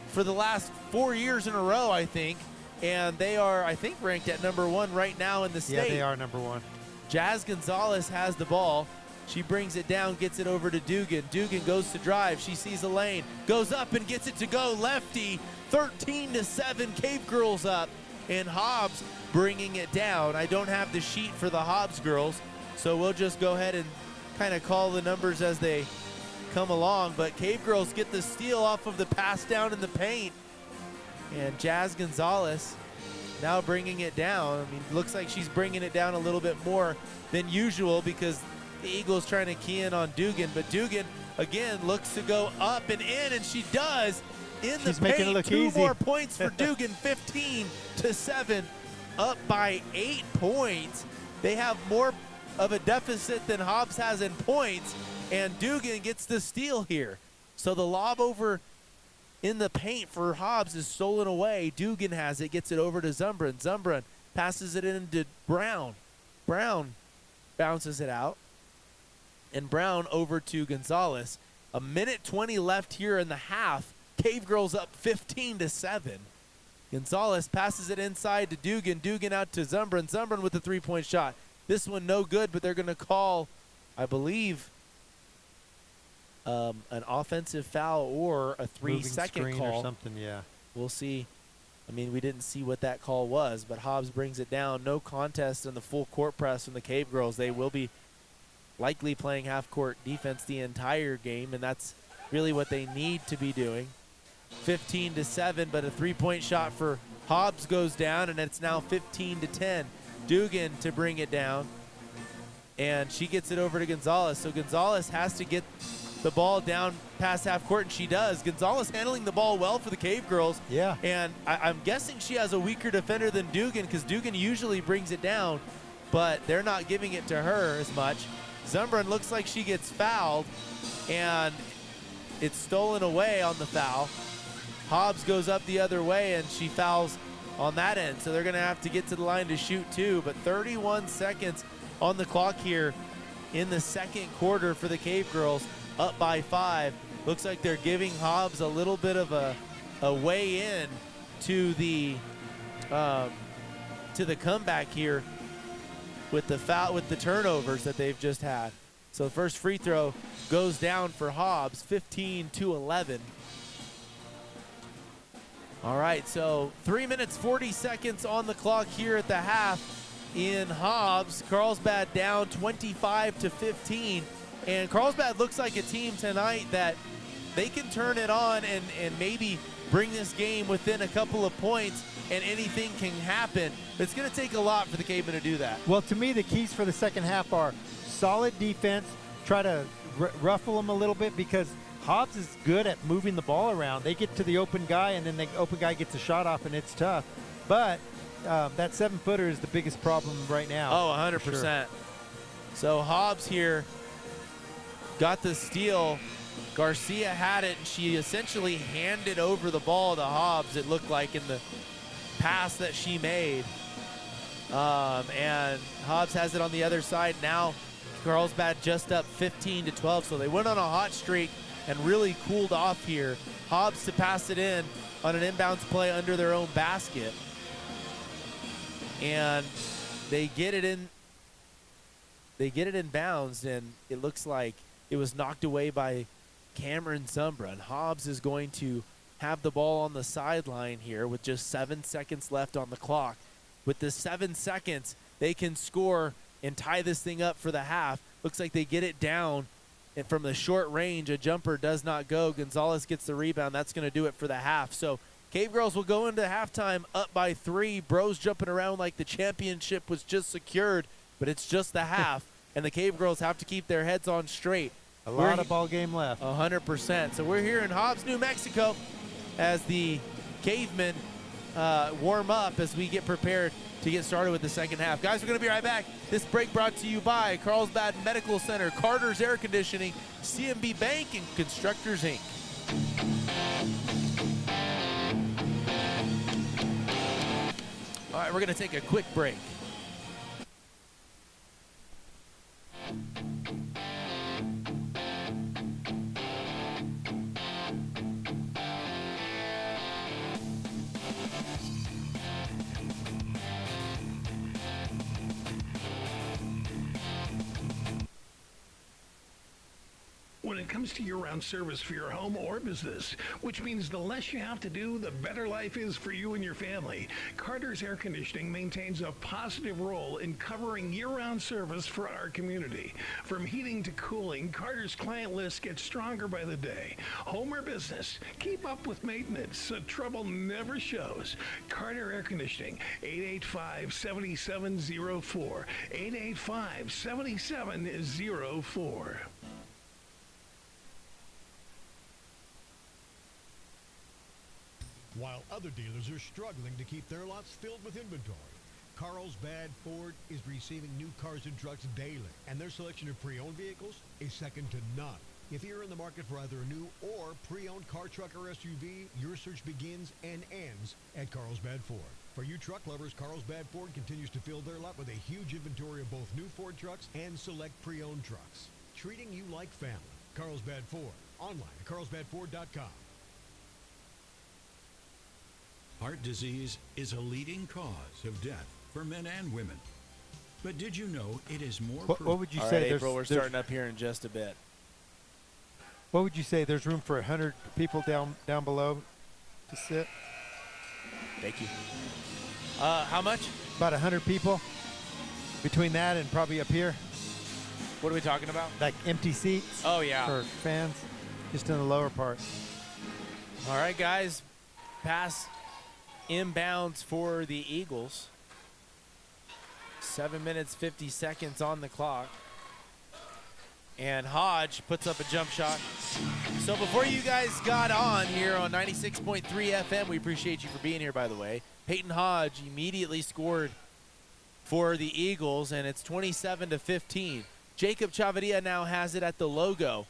for the last 4 years in a row, I think, and they are, I think, ranked at #1 right now in the state. Yeah, they are #1. Jazz Gonzalez has the ball. She brings it down, gets it over to Dugan. Dugan goes to drive. She sees a lane, goes up and gets it to go. Lefty, 13-7, Cave Girls up. And Hobbs bringing it down. I don't have the sheet for the Hobbs girls, so we'll just go ahead and kind of call the numbers as they come along. But Cave Girls get the steal off of the pass down in the paint. And Jazz Gonzalez now bringing it down. I mean, looks like she's bringing it down a little bit more than usual because the Eagles trying to key in on Dugan, but Dugan again looks to go up and in, and she does in the paint. 2 more points for Dugan, 15-7, up by 8 points. They have more of a deficit than Hobbs has in points, and Dugan gets the steal here. So the lob over in the paint for Hobbs is stolen away. Dugan has it, gets it over to Zumbrun. Zumbrun passes it into Brown. Brown bounces it out. and Brown over to Gonzalez. A minute 20 left here in the half. Cave Girls up 15-7. Gonzalez passes it inside to Dugan. Dugan out to Zumbran. Zumbran with the three-point shot. This one no good, but they're going to call, I believe, an offensive foul or a 3-second call. Or something, yeah. We'll see. I mean, we didn't see what that call was, but Hobbs brings it down. No contest in the full court press from the Cave Girls. They will be likely playing half-court defense the entire game, and that's really what they need to be doing. 15-7, but a three-point shot for Hobbs goes down, and it's now 15-10. Dugan to bring it down, and she gets it over to Gonzalez. So Gonzalez has to get the ball down past half court, and she does. Gonzalez handling the ball well for the Cave Girls. Yeah. And I'm guessing she has a weaker defender than Dugan, because Dugan usually brings it down, but they're not giving it to her as much. Zumbran looks like she gets fouled, and it's stolen away on the foul. Hobbs goes up the other way, and she fouls on that end. So they're going to have to get to the line to shoot too. But 31 seconds on the clock here in the second quarter for the Cave Girls, up by 5. Looks like they're giving Hobbs a little bit of a way in to the comeback here with the foul, with the turnovers that they've just had. So the first free throw goes down for Hobbs, 15-11. All right, so 3 minutes, 40 seconds on the clock here at the half in Hobbs. Carlsbad down 25-15. And Carlsbad looks like a team tonight that they can turn it on and maybe bring this game within a couple of points, and anything can happen. It's going to take a lot for the Cavemen to do that. Well, to me, the keys for the second half are solid defense, try to ruffle them a little bit, because Hobbs is good at moving the ball around. They get to the open guy, and then the open guy gets a shot off, and it's tough. But that 7-footer is the biggest problem right now. Oh, 100%. Sure. So Hobbs here got the steal. Garcia had it, and she essentially handed over the ball to Hobbs, it looked like, in the pass that she made. And Hobbs has it on the other side. Now Carlsbad just up 15-12, so they went on a hot streak and really cooled off here. Hobbs to pass it in on an inbounds play under their own basket. And they get it in. They get it in bounds, and it looks like it was knocked away by Cameron Zumbra. Hobbs is going to have the ball on the sideline here with just 7 seconds left on the clock. With the 7 seconds, they can score and tie this thing up for the half. Looks like they get it down, and from the short range, a jumper does not go. Gonzalez gets the rebound. That's going to do it for the half. So Cave Girls will go into halftime up by 3. Bros jumping around like the championship was just secured, but it's just the half, and the Cave Girls have to keep their heads on straight. A lot of ball game left. 100%. So we're here in Hobbs, New Mexico, as the Cavemen warm up as we get prepared to get started with the second half. Guys, we're going to be right back. This break brought to you by Carlsbad Medical Center, Carter's Air Conditioning, CMB Bank, and Constructors, Inc. All right, we're going to take a quick break. When it comes to year-round service for your home or business, which means the less you have to do, the better life is for you and your family, Carter's Air Conditioning maintains a positive role in covering year-round service for our community. From heating to cooling, Carter's client list gets stronger by the day. Home or business, keep up with maintenance so trouble never shows. Carter Air Conditioning, 885-7704, 885-7704. While other dealers are struggling to keep their lots filled with inventory, Carlsbad Ford is receiving new cars and trucks daily, and their selection of pre-owned vehicles is second to none. If you're in the market for either a new or pre-owned car, truck, or SUV, your search begins and ends at Carlsbad Ford. For you truck lovers, Carlsbad Ford continues to fill their lot with a huge inventory of both new Ford trucks and select pre-owned trucks. treating you like family. Carlsbad Ford, online at carlsbadford.com. Heart disease is a leading cause of death for men and women. But did you know it is more... What would you All say? right, April, we're starting up here in just a bit. What would you say? There's room for 100 people down below to sit? Thank you. How much? About 100 people between that and probably up here. What are we talking about? Like empty seats. Oh, yeah. For fans, just in the lower part. All right, guys. Pass inbounds for the Eagles. 7 minutes, 50 seconds on the clock. And Hodge puts up a jump shot. So before you guys got on here on 96.3 FM, we appreciate you for being here, by the way. Peyton Hodge immediately scored for the Eagles, and it's 27-15. Jacob Chavarria now has it at the logo.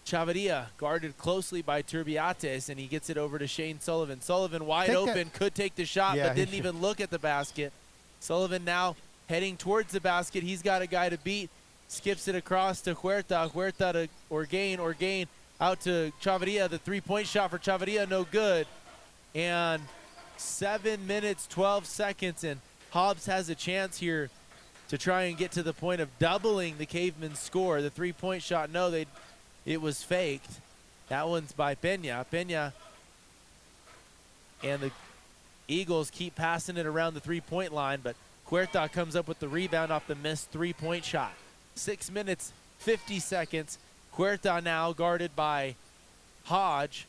Chavarria guarded closely by Turbiates, and he gets it over to Shane Sullivan. Sullivan wide open, could take the shot, but didn't even look at the basket. Sullivan now heading towards the basket. He's got a guy to beat. Skips it across to Huerta. Huerta to Orgain. Orgain out to Chavarria. The three-point shot for Chavarria, no good. And 7 minutes, 12 seconds, and Hobbs has a chance here to try and get to the point of doubling the Cavemen score. The three-point shot, no, it was faked. That one's by Pena. Pena and the Eagles keep passing it around the three-point line, but Huerta comes up with the rebound off the missed three-point shot. 6 minutes, 50 seconds. Huerta now guarded by Hodge.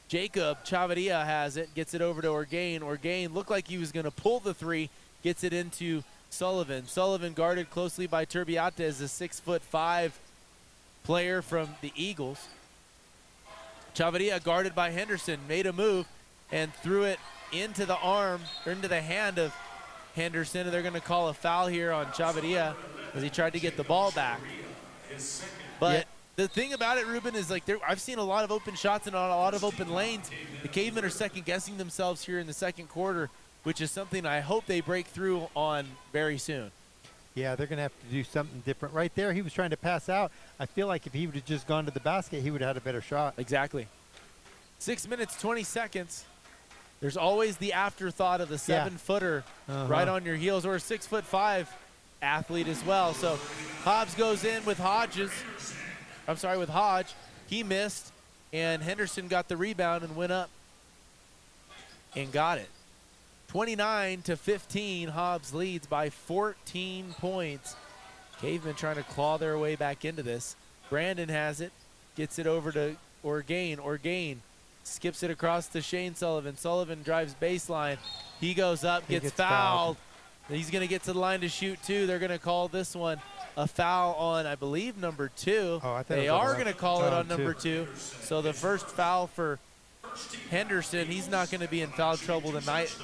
Jacob Chavarria has it, gets it over to Orgain. Orgain looked like he was going to pull the three, gets it into Sullivan. Sullivan guarded closely by Turbiates, a 6'5" player from the Eagles. Chavarria guarded by Henderson, made a move and threw it into the arm, or into the hand of Henderson, and they're going to call a foul here on Chavarria as he tried to get the ball back. But the thing about it, Ruben, is like I've seen a lot of open shots and a lot of open lanes. The Cavemen are second-guessing themselves here in the second quarter, which is something I hope they break through on very soon. Yeah, they're going to have to do something different. Right there, he was trying to pass out. I feel like if he would have just gone to the basket, he would have had a better shot. Exactly. 6 minutes, 20 seconds. There's always the afterthought of the 7-footer right on your heels, or a 6'5" athlete as well. So Hobbs goes in with Hodge. He missed, and Henderson got the rebound and went up and got it. 29-15, Hobbs leads by 14 points. Cavemen trying to claw their way back into this. Brandon has it, gets it over to Orgain. Orgain skips it across to Shane Sullivan. Sullivan drives baseline. He goes up, gets fouled. He's going to get to the line to shoot two. They're going to call this one a foul on, I believe, number 2. They are going to call it on number 2. So the first foul for Henderson, he's not going to be in foul trouble tonight,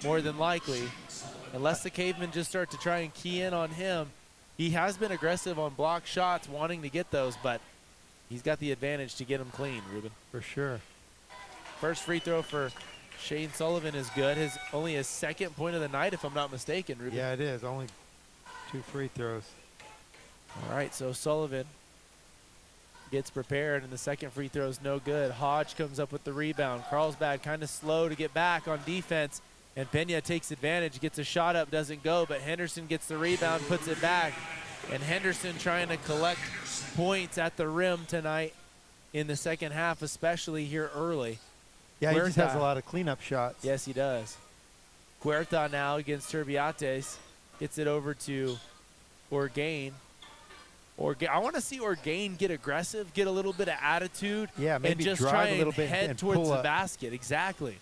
more than likely, unless the Cavemen just start to try and key in on him. He has been aggressive on block shots, wanting to get those, but he's got the advantage to get them clean, Ruben. For sure. First free throw for Shane Sullivan is good. Only his second point of the night, if I'm not mistaken, Ruben. Yeah, it is. Only 2 free throws. All right, so Sullivan gets prepared, and the second free throw is no good. Hodge comes up with the rebound. Carlsbad kind of slow to get back on defense, and Pena takes advantage, gets a shot up, doesn't go, but Henderson gets the rebound, puts it back, and Henderson trying to collect points at the rim tonight in the second half, especially here early. Yeah, he just has a lot of cleanup shots. Yes, he does. Huerta now against Turbiates. Gets it over to Orgain. I want to see Orgain get aggressive, get a little bit of attitude, maybe and just drive try a little and bit head and towards pull the up. basket. Exactly.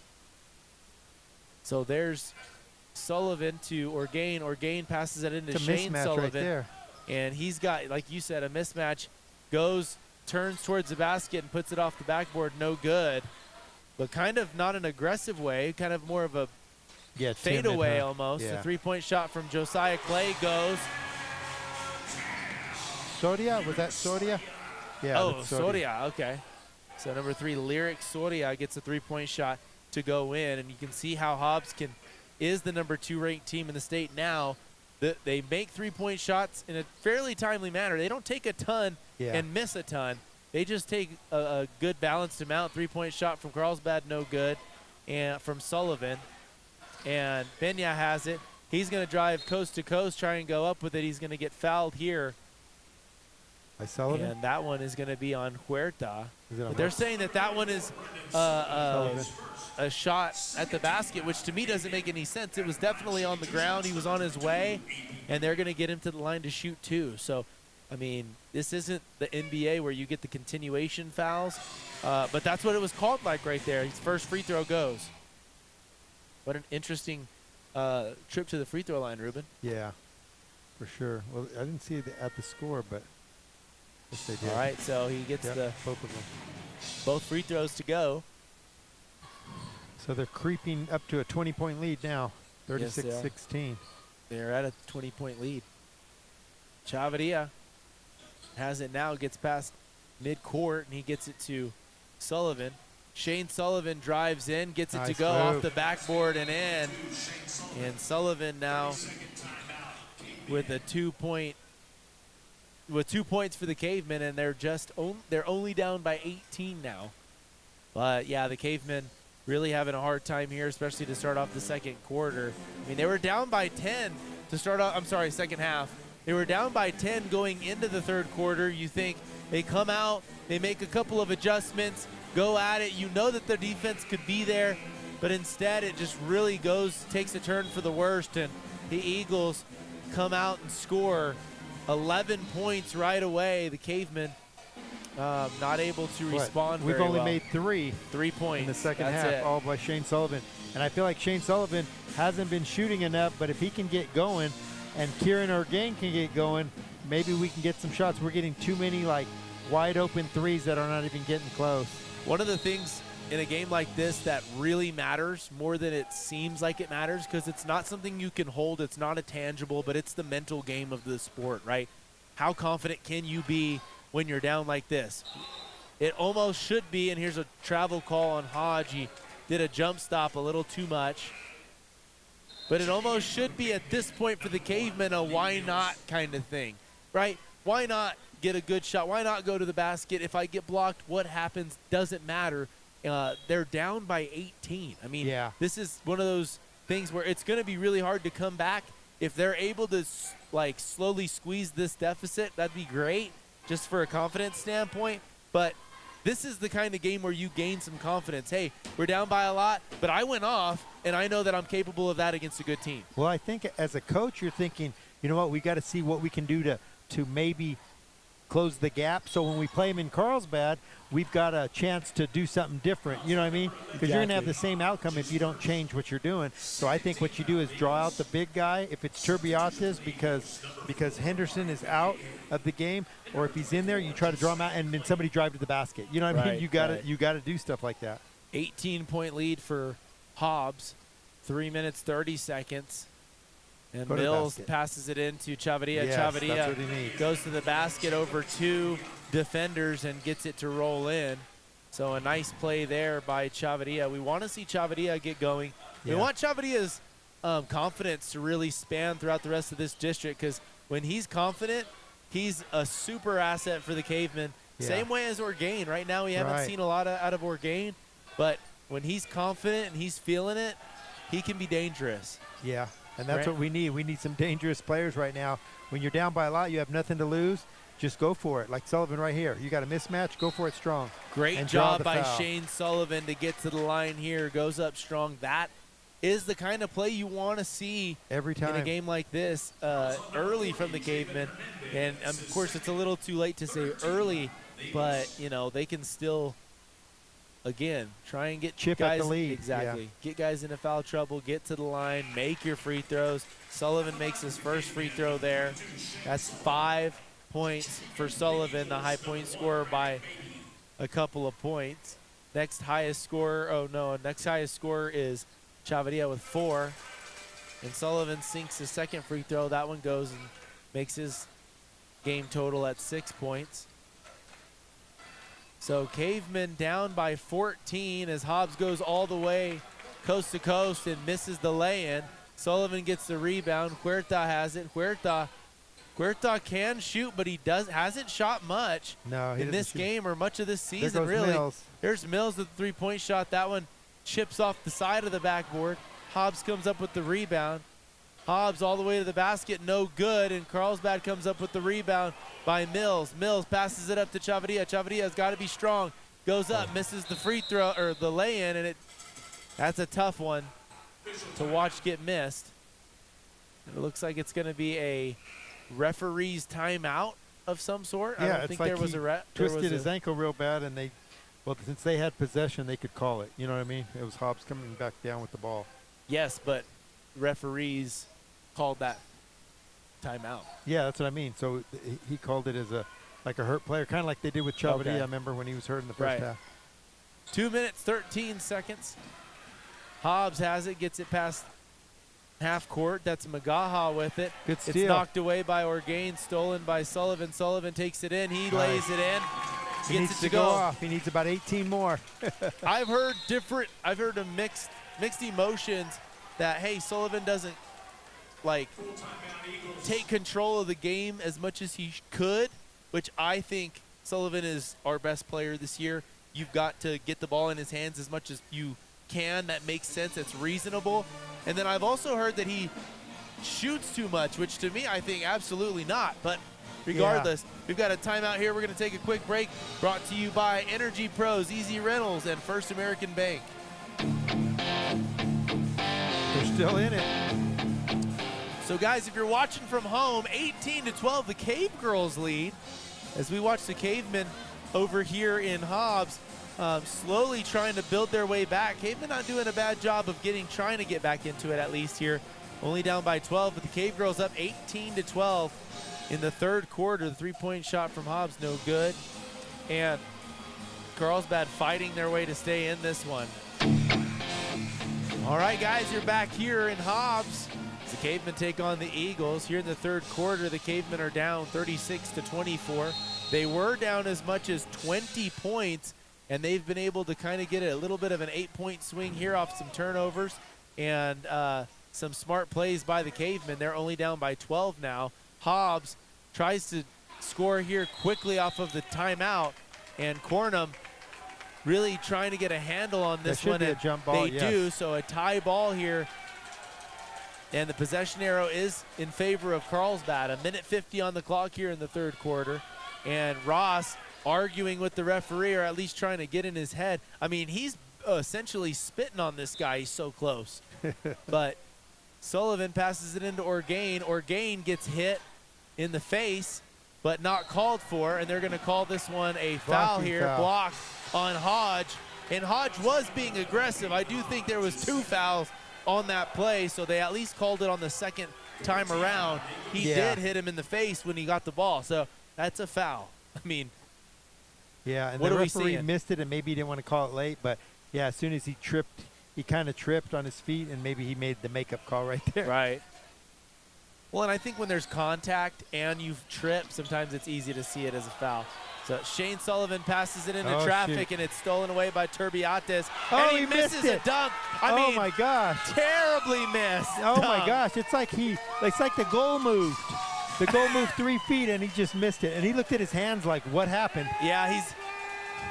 So there's Sullivan to Orgain. Orgain passes it into Shane Sullivan. Right there. And he's got, like you said, a mismatch. Turns towards the basket and puts it off the backboard. No good. But kind of not an aggressive way, kind of more of a fadeaway almost. Yeah. A three-point shot from Josiah Clay goes. Soria? Was that Soria? Yeah. Oh, Soria. Okay. So number 3, Lyric Soria gets a three-point shot to go in. And you can see how Hobbs is the number 2 ranked team in the state now. They make three-point shots in a fairly timely manner. They don't take a ton and miss a ton. They just take a good balanced amount. 3-point shot from Carlsbad, no good, and from Sullivan. And Benya has it. He's going to drive coast to coast, try and go up with it. He's going to get fouled here. By Sullivan? And that one is going to be on Huerta. But they're Huerta? saying that one is a shot at the basket, which to me doesn't make any sense. It was definitely on the ground. He was on his way, and they're going to get him to the line to shoot too. So, I mean, this isn't the NBA where you get the continuation fouls, but that's what it was called like right there. His first free throw goes. What an interesting trip to the free throw line, Ruben. Yeah, for sure. Well, I didn't see it at the score, but yes, they did. All right, so he gets both of them. Both free throws to go. So they're creeping up to a 20-point lead now, Yes, they are. 36-16. They're at a 20-point lead. Chavarria has it now, gets past midcourt, and he gets it to Sullivan. Shane Sullivan drives in, gets it to go off the backboard and in. And Sullivan now with a 2 point, with 2 points for the Cavemen, and they're only down by 18 now. But yeah, the Cavemen really having a hard time here, especially to start off the second quarter. I mean, they were down by 10 to start off. I'm sorry, second half. They were down by 10 going into the third quarter. You think they come out, they make a couple of adjustments, go at it. You know that their defense could be there, but instead it just really takes a turn for the worst, and the Eagles come out and score 11 points right away. The Cavemen not able to respond very well. We've only made 3 points in the second That's half, it. all by Shane Sullivan. And I feel like Shane Sullivan hasn't been shooting enough, but if he can get going and Kieran Orgain can get going, maybe we can get some shots. We're getting too many like wide open threes that are not even getting close. One of the things in a game like this that really matters more than it seems like it matters, because it's not something you can hold, it's not a tangible, but it's the mental game of the sport, right? How confident can you be when you're down like this? It almost should be, and here's a travel call on Hodge. He did a jump stop a little too much. But it almost should be at this point for the Cavemen a why not kind of thing, right? Why not get a good shot? Why not go to the basket? If I get blocked, what happens? Doesn't matter. They're down by 18. I mean, this is one of those things where it's going to be really hard to come back. If they're able to like slowly squeeze this deficit, that'd be great just for a confidence standpoint. But this is the kind of game where you gain some confidence. Hey, we're down by a lot, but I went off, and I know that I'm capable of that against a good team. Well, I think as a coach, you're thinking, you know what, we got to see what we can do to maybe close the gap. So when we play them in Carlsbad, we've got a chance to do something different. You know what I mean? Because you're going to have the same outcome if you don't change what you're doing. So I think what you do is draw out the big guy. If it's Turbiates because Henderson is out of the game, or if he's in there, you try to draw him out, and then somebody drive to the basket. You know what I mean? You got to do stuff like that. 18-point lead for Hobbs. 3 minutes, 30 seconds. And Mills passes it into Chavarria. Yes, Chavarria that's what he needs. goes to the basket over 2 defenders and gets it to roll in. So a nice play there by Chavarria. We want to see Chavarria get going. We want Chavarria's confidence to really span throughout the rest of this district, because when he's confident, he's a super asset for the Cavemen. Same way as Orgain. Right now we haven't seen a lot out of Orgain, but when he's confident and he's feeling it, he can be dangerous. Yeah. And that's what we need. We need some dangerous players right now. When you're down by a lot, you have nothing to lose. Just go for it. Like Sullivan right here. You got a mismatch, go for it strong. Great job by Shane Sullivan to get to the line here. Goes up strong. That is the kind of play you want to see every time in a game like this, early from the Cavemen. And, of course, it's a little too late to say early, but, you know, they can still – again, try and get chip guys at the lead. Exactly. Get guys into foul trouble, get to the line, make your free throws. Sullivan makes his first free throw there. That's 5 points for Sullivan, the high point scorer by a couple of points. Next highest scorer is Chavarria with 4. And Sullivan sinks his second free throw. That one goes and makes his game total at 6 points. So Cavemen down by 14 as Hobbs goes all the way coast to coast and misses the lay-in. Sullivan gets the rebound. Huerta has it. Huerta Huerta can shoot, but he hasn't shot much in this game or much of this season, really. Mills. There's Mills with the three-point shot. That one chips off the side of the backboard. Hobbs comes up with the rebound. Hobbs all the way to the basket, no good, and Carlsbad comes up with the rebound by Mills. Mills passes it up to Chavarria. Chavarria's got to be strong. Goes up, misses the free throw, or the lay-in, and that's a tough one to watch get missed. It looks like it's going to be a referee's timeout of some sort. Yeah, I don't think like there was a twisted his ankle real bad, and since they had possession, they could call it. You know what I mean? It was Hobbs coming back down with the ball. Yes, but referees called that timeout. Yeah, that's what I mean. So he called it as a hurt player, kind of like they did with Chavarria. Okay. I remember when he was hurt in the first half. 2 minutes, 13 seconds. Hobbs has it, gets it past half court. That's Magaha with it. Good steal. It's knocked away by Orgain, stolen by Sullivan. Sullivan takes it in. He lays it in. He needs it to go off. He needs about 18 more. I've heard of mixed emotions that, hey, Sullivan doesn't take control of the game as much as he could, which I think Sullivan is our best player this year. You've got to get the ball in his hands as much as you can. That makes sense. It's reasonable. And then I've also heard that he shoots too much, which to me I think absolutely not. But regardless, we've got a timeout here. We're going to take a quick break. Brought to you by Energy Pros, Easy Rentals, and First American Bank. They're still in it. So guys, if you're watching from home, 18-12, the Cave Girls lead. As we watch the Cavemen over here in Hobbs, slowly trying to build their way back. Cavemen not doing a bad job of trying to get back into it at least here. Only down by 12, but the Cave Girls up 18-12 in the third quarter. The three-point shot from Hobbs, no good. And Carlsbad fighting their way to stay in this one. All right, guys, you're back here in Hobbs. The Cavemen take on the Eagles. Here in the third quarter, the Cavemen are down 36-24. They were down as much as 20 points, and they've been able to kind of get a little bit of an 8-point swing here off some turnovers and some smart plays by the Cavemen. They're only down by 12 now. Hobbs tries to score here quickly off of the timeout, and Cornum really trying to get a handle on this one. Be a jump ball, they do, so a tie ball here. And the possession arrow is in favor of Carlsbad. 1:50 on the clock here in the third quarter. And Ross arguing with the referee, or at least trying to get in his head. I mean, he's essentially spitting on this guy. He's so close. But Sullivan passes it into Orgain. Orgain gets hit in the face, but not called for. And they're going to call this one a foul here. Block on Hodge. And Hodge was being aggressive. I do think there was 2 fouls on that play, so they at least called it on the second time around. He did hit him in the face when he got the ball, so that's a foul. I mean, yeah, and what the are we referee seeing? missed it, and maybe he didn't want to call it late, but yeah, as soon as he tripped, he kind of tripped on his feet, and maybe he made the makeup call right there. Right. Well, and I think when there's contact and you've tripped, sometimes it's easy to see it as a foul. So Shane Sullivan passes it into traffic, and it's stolen away by Turbiates. Oh, and he misses a dunk. I mean, my gosh. Terribly missed. Oh, my gosh. It's like the goal moved. The goal moved 3 feet, and he just missed it. And he looked at his hands like, what happened? Yeah,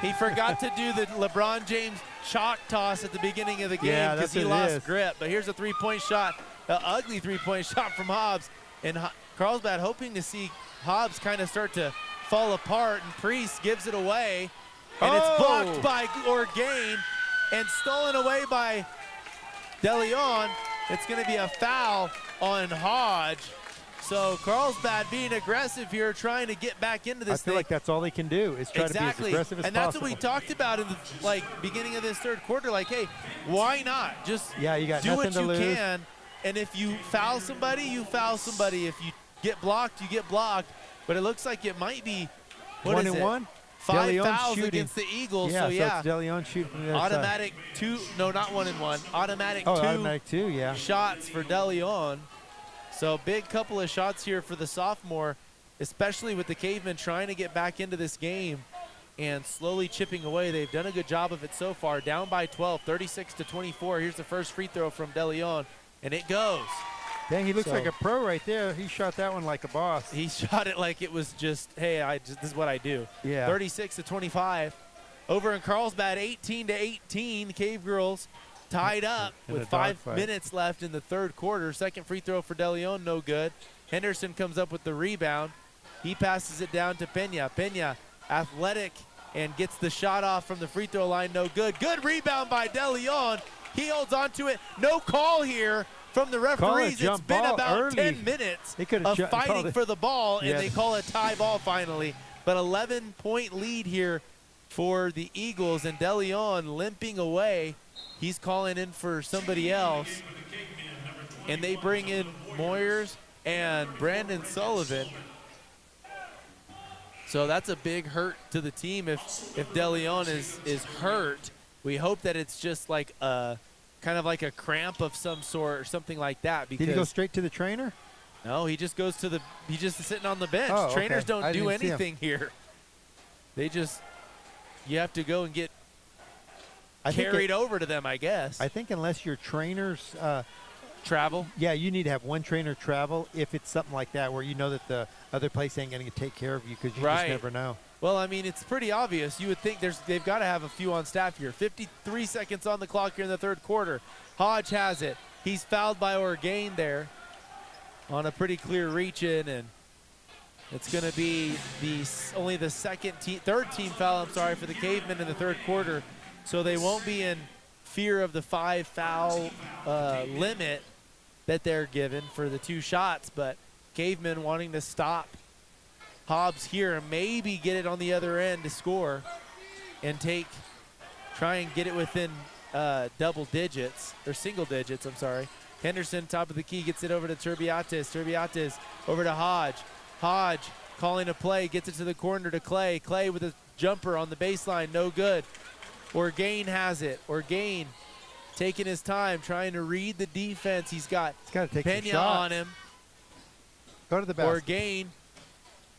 he forgot to do the LeBron James chalk toss at the beginning of the game because he lost grip. But here's a three-point shot, an ugly three-point shot from Hobbs. And Carlsbad hoping to see Hobbs kind of start to fall apart, and Priest gives it away, and it's blocked by Orgain and stolen away by DeLeon. It's going to be a foul on Hodge. So Carlsbad being aggressive here, trying to get back into this thing. I feel like that's all they can do is try to be as aggressive as and that's possible. what we talked about in the beginning of this third quarter. Like, hey, why not? Just you got do nothing what you to lose. can. And if you foul somebody, you foul somebody. If you get blocked, you get blocked. But it looks like it might be, what is it? 1-1? 5 DeLeon fouls shooting against the Eagles. Yeah, so yeah, it's DeLeon shooting from the other automatic side. 2, no, not 1-1. Automatic 2 automatic 2, yeah. shots for DeLeon. So big couple of shots here for the sophomore, especially with the Cavemen trying to get back into this game and slowly chipping away. They've done a good job of it so far. Down by 12, 36-24. Here's the first free throw from DeLeon, and it goes. Dang, he looks like a pro right there. He shot that one like a boss. He shot it like it was just, hey, this is what I do. Yeah. 36-25. Over in Carlsbad, 18-18. The Cave Girls tied up with 5 minutes left in the third quarter. Second free throw for De Leon, no good. Henderson comes up with the rebound. He passes it down to Pena. Pena, athletic, and gets the shot off from the free throw line, no good. Good rebound by De Leon. He holds on to it. No call here from the referees. It's been about 10 minutes of fighting for the ball, and they call a tie ball finally. But 11-point lead here for the Eagles, and De Leon limping away. He's calling in for somebody else. And they bring in Moyers and Brandon Sullivan. So that's a big hurt to the team if De Leon is hurt. We hope that it's just like a kind of like a cramp of some sort or something like that. Because did he go straight to the trainer? No, he just goes to he's just sitting on the bench. Oh, Trainers don't do anything here. They just, you have to go and get carried over to them, I guess. I think unless your trainers travel. Yeah, you need to have one trainer travel if it's something like that where you know that the other place ain't going to take care of you because you just never know. Well, I mean, it's pretty obvious. You would think they've got to have a few on staff here. 53 seconds on the clock here in the third quarter. Hodge has it. He's fouled by Orgain there on a pretty clear reach-in, and it's going to be only the third team foul, for the Cavemen in the third quarter. So they won't be in fear of the 5-foul limit that they're given for the 2 shots, but Cavemen wanting to stop Hobbs here and maybe get it on the other end to score and try and get it within double digits, or single digits, Henderson, top of the key, gets it over to Turbiatis. Turbiatis over to Hodge. Hodge calling a play, gets it to the corner to Clay. Clay with a jumper on the baseline, no good. Orgain has it. Orgain taking his time, trying to read the defense. He's got Pena on him. Go to the basket. Orgain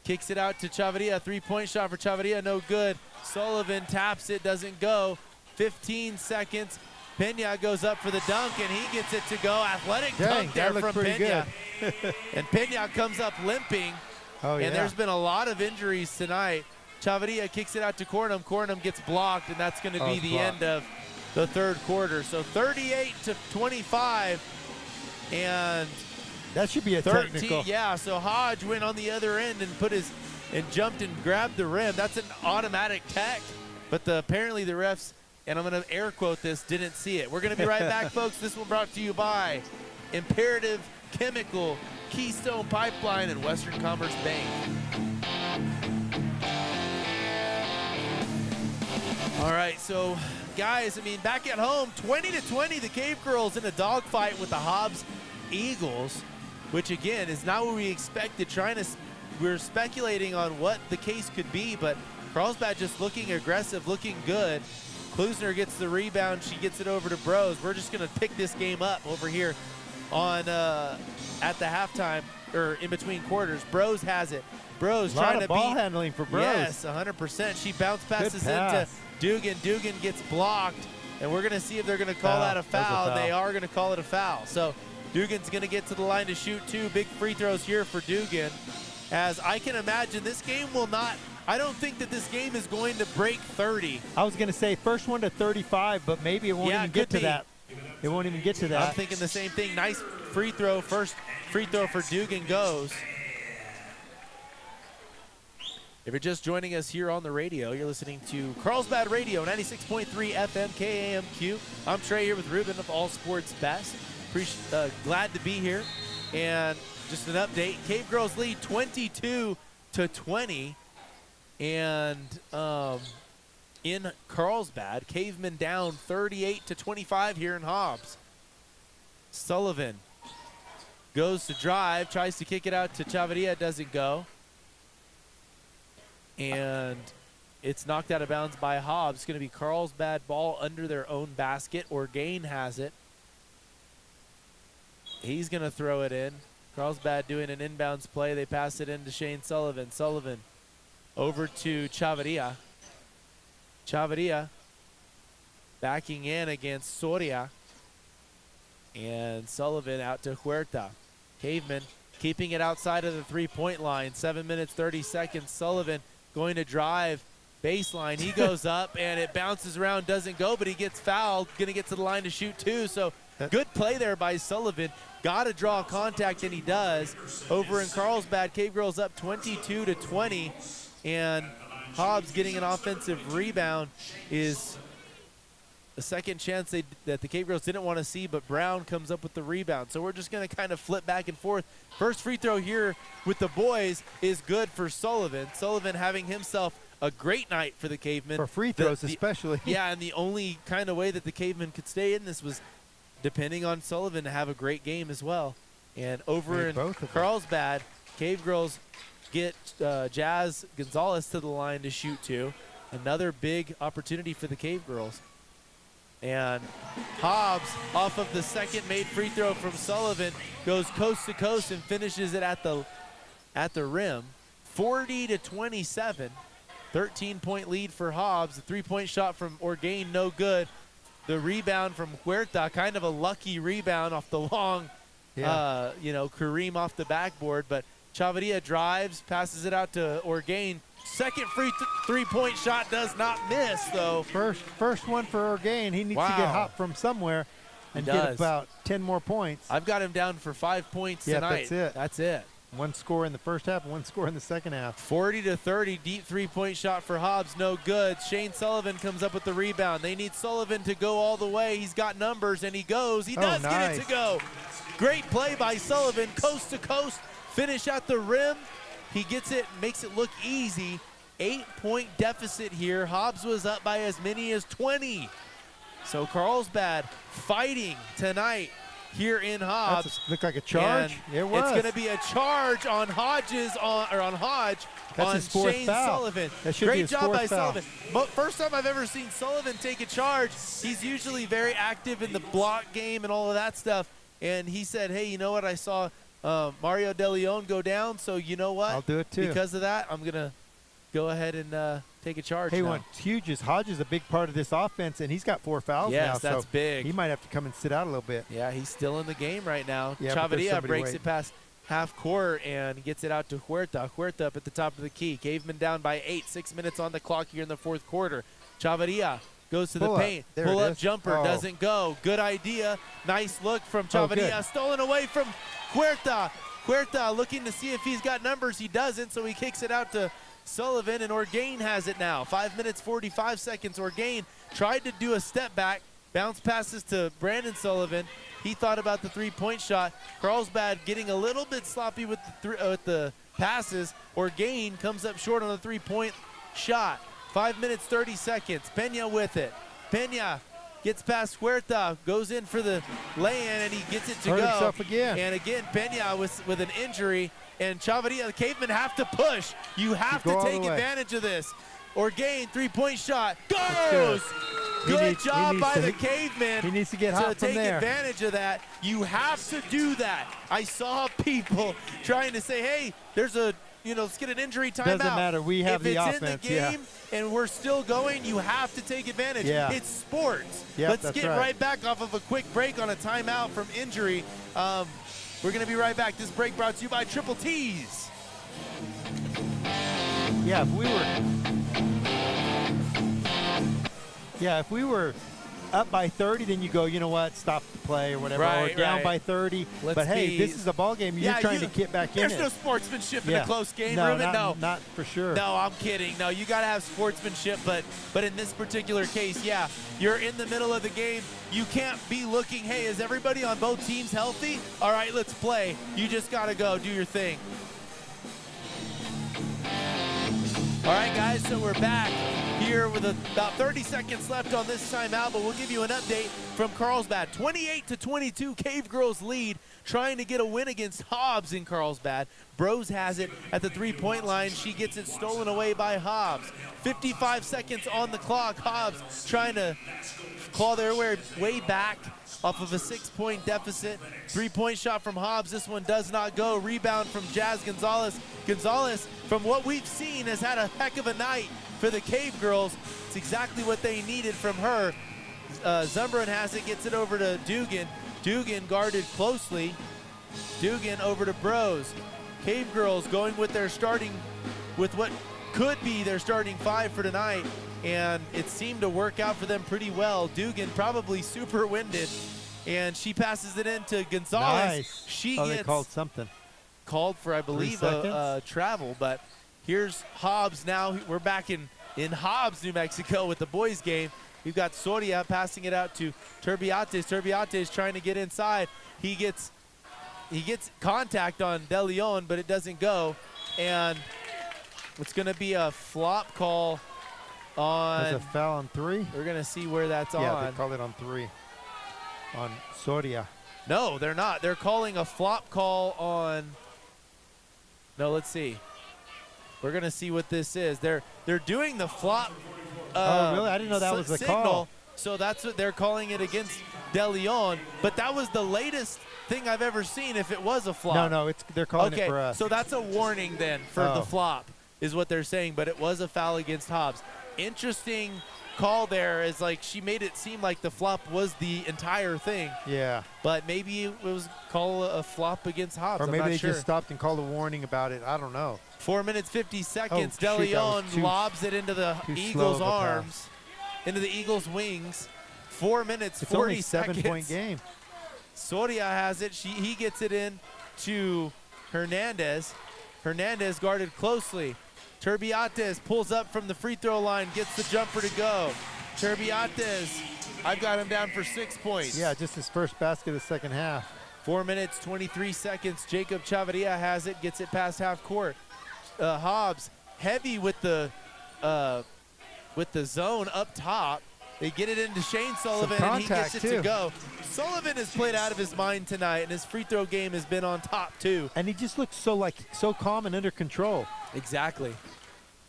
kicks it out to Chavarria. 3-point shot for Chavarria, no good. Sullivan taps it, doesn't go. 15 seconds. Pena goes up for the dunk, and he gets it to go. Athletic dunk there from Pena. And Pena comes up limping. And there's been a lot of injuries tonight. Chavarria kicks it out to Cornum. Cornum gets blocked, and that's going to be the end of the third quarter. So 38-25, and that should be a technical. Yeah, so Hodge went on the other end and and jumped and grabbed the rim. That's an automatic tech, but apparently the refs, and I'm going to air quote this, didn't see it. We're going to be right back, folks. This one brought to you by Imperative Chemical, Keystone Pipeline, and Western Commerce Bank. All right, so guys, I mean, back at home, 20-20, the Cave Girls in a dogfight with the Hobbs Eagles, which again is not what we expected. We're speculating on what the case could be, but Carlsbad just looking aggressive, looking good. Klusner gets the rebound. She gets it over to Bros. We're just going to pick this game up over here on at the halftime, or in between quarters. Bros has it. Bros trying to ball handling for Bros. Yes, 100%. She bounce passes into Dugan. Dugan gets blocked, and we're going to see if they're going to call that a foul. They are going to call it a foul. So Dugan's going to get to the line to shoot 2 big free throws here for Dugan. As I can imagine, this game will not, I don't think that this game is going to break 30. I was going to say first one to 35, but maybe it won't even get to that. It won't even get to that. I'm thinking the same thing. Nice free throw. First free throw for Dugan goes. If you're just joining us here on the radio, you're listening to Carlsbad Radio, 96.3 FM KAMQ. I'm Trey here with Ruben of All Sports Best. Glad to be here. And just an update, Cave Girls lead 22-20. And in Carlsbad, Cavemen down 38-25 here in Hobbs. Sullivan goes to drive, tries to kick it out to Chavarria, doesn't go. And it's knocked out of bounds by Hobbs. It's going to be Carlsbad ball under their own basket. Orgain has it. He's going to throw it in. Carlsbad doing an inbounds play. They pass it in to Shane Sullivan. Sullivan over to Chavarria. Chavarria backing in against Soria. And Sullivan out to Huerta. Cavemen keeping it outside of the three-point line. 7 minutes, 30 seconds. Sullivan going to drive baseline. He goes up, and it bounces around, doesn't go, but he gets fouled. Going to get to the line to shoot two. So good play there by Sullivan. Got to draw contact, and he does. Over in Carlsbad, Cave Girls up 22-20, and Hobbs getting an offensive rebound is a second chance that the Cave Girls didn't want to see, but Brown comes up with the rebound. So we're just going to kind of flip back and forth. First free throw here with the boys is good for Sullivan. Sullivan having himself a great night for the Cavemen. For free throws especially. Yeah, and the only kind of way that the Cavemen could stay in this was depending on Sullivan to have a great game as well. And over in Carlsbad, Cave Girls get Jazz Gonzalez to the line to shoot two. Another big opportunity for the Cave Girls. And Hobbs, off of the second made free throw from Sullivan, goes coast to coast and finishes it at the rim. 40-27, 13-point lead for Hobbs. The three-point shot from Orgain, no good. The rebound from Huerta, kind of a lucky rebound off the long, Kareem off the backboard. But Chavarria drives, passes it out to Orgain. Second free three-point shot does not miss, though. First one for Orgain. He needs to get hot from somewhere and get about 10 more points. I've got him down for 5 points tonight. That's it. One score in the first half, one score in the second half. 40-30, deep three-point shot for Hobbs, no good. Shane Sullivan comes up with the rebound. They need Sullivan to go all the way. He's got numbers, and he goes. He does get it to go. Great play by Sullivan, coast to coast, finish at the rim. He gets it, makes it look easy. 8-point deficit here. Hobbs was up by as many as 20. So Carlsbad fighting tonight here in Hobbs. Looked like a charge. It was. It's going to be a charge on Hodge on Shane Sullivan. Great job by Sullivan. But first time I've ever seen Sullivan take a charge. He's usually very active in the block game and all of that stuff. And he said, hey, you know what? I saw Mario De Leon go down, so you know what? I'll do it too. Because of that, I'm going to go ahead and take a charge now. What's huge is Hodge is a big part of this offense, and he's got 4 fouls now. Yes, that's big. He might have to come and sit out a little bit. Yeah, he's still in the game right now. Yeah, Chavarria breaks it past half court and gets it out to Huerta. Huerta up at the top of the key. Cavemen down by 8. 6 minutes on the clock here in the fourth quarter. Chavarria goes to the paint. Pull-up jumper doesn't go. Good idea. Nice look from Chavarria. Stolen away from Huerta. Huerta looking to see if he's got numbers. He doesn't, so he kicks it out to Sullivan, and Orgain has it now. 5 minutes, 45 seconds. Orgain tried to do a step back. Bounce passes to Brandon Sullivan. He thought about the three-point shot. Carlsbad getting a little bit sloppy with the passes. Orgain comes up short on the three-point shot. 5 minutes, 30 seconds. Pena with it. Pena gets past Huerta, goes in for the lay-in, and he gets it to go. Himself again. And again, Pena with an injury. And Chavarria, the Cavemen have to push. You have to take advantage of this. Orgain, three-point shot. Goes! Good job by the Cavemen. He needs to get hot from there. To take advantage of that. You have to do that. I saw people trying to say, hey, there's a, let's get an injury timeout. Doesn't matter. We have the offense. If it's in the game and we're still going, you have to take advantage. Yeah. It's sports. Yep, Let's get right back off of a quick break on a timeout from injury. We're going to be right back. This break brought to you by Triple T's. Yeah, if we were up by 30, then you go, you know what, stop the play or whatever, or down by 30. But hey, this is a ball game. You're trying to get back in it. There's no sportsmanship in a close game, Ruben. No, not for sure. No, I'm kidding. No, you got to have sportsmanship, but in this particular case, you're in the middle of the game. You can't be looking, hey, is everybody on both teams healthy? All right, let's play. You just got to go do your thing. All right, guys, so we're back here with about 30 seconds left on this timeout, but we'll give you an update from Carlsbad. 28-22, Cave Girls lead, trying to get a win against Hobbs in Carlsbad. Bros has it at the three-point line. She gets it stolen away by Hobbs. 55 seconds on the clock. Hobbs trying to claw their way back off of a 6-point deficit. Three-point shot from Hobbs. This one does not go. Rebound from Jazz Gonzalez. Gonzalez, from what we've seen, has had a heck of a night for the Cave Girls. It's exactly what they needed from her. Zumbran has it, gets it over to Dugan. Dugan guarded closely Dugan over to Bros. Cave Girls going with what could be their starting 5 for tonight, and it seemed to work out for them pretty well. Dugan probably super winded, and she passes it in to Gonzalez. Nice. She they gets called something. called for, I believe, a travel, but here's Hobbs now. We're back in Hobbs, New Mexico with the boys game. We've got Soria passing it out to Turbiates. Turbiates trying to get inside. He gets contact on De Leon, but it doesn't go. And it's going to be a flop call on. There's a foul on 3. We're going to see where that's on. Yeah, they called it on 3. On Soria. No, they're not. They're calling a flop call on. No, let's see. We're going to see what this is. They're doing the flop. Oh, really? I didn't know that was the signal. call. So that's what they're calling it against De Leon. But that was the latest thing I've ever seen if it was a flop. No, they're calling it for us. So that's a warning then for the flop is what they're saying. But it was a foul against Hobbs. Interesting call there is like she made it seem like the flop was the entire thing. Yeah. But maybe it was call a flop against Hobbs. Or maybe they sure. just stopped and called a warning about it. I don't know. 4 minutes, 50 seconds. Oh, De shoot, that Leon was too- lobs it into the too slow Eagles' of a pass. arms, into the Eagles' wings. 4 minutes, It's 40 only a seconds. 7-point game. Soria has it. He gets it in to Hernandez. Hernandez guarded closely. Turbiates pulls up from the free throw line, gets the jumper to go. Turbiates, I've got him down for 6 points. Yeah, just his first basket of the second half. 4 minutes, 23 seconds. Jacob Chavarria has it, gets it past half court. Hobbs heavy with the zone up top. They get it into Shane Sullivan, and he gets it to go. Sullivan has played out of his mind tonight, and his free throw game has been on top too. And he just looks so calm and under control. Exactly.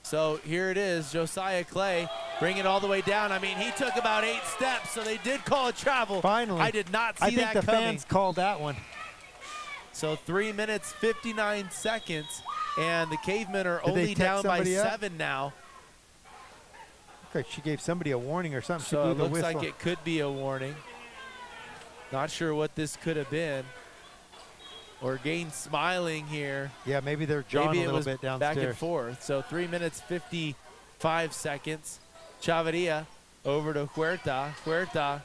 So here it is, Josiah Clay, bring it all the way down. I mean, he took about 8 steps, so they did call a travel. Finally. I did not see that coming. I think the fans called that one. So 3 minutes, 59 seconds, and the Cavemen are Did they only text down by somebody up? 7 now. Okay, she gave somebody a warning or something. She So blew it the looks whistle. like it could be a warning. Not sure what this could have been. Or Gain smiling here. Yeah, maybe they're jawing Maybe a it little was bit downstairs. back and forth. So 3 minutes, 55 seconds. Chavarria over to Huerta. Huerta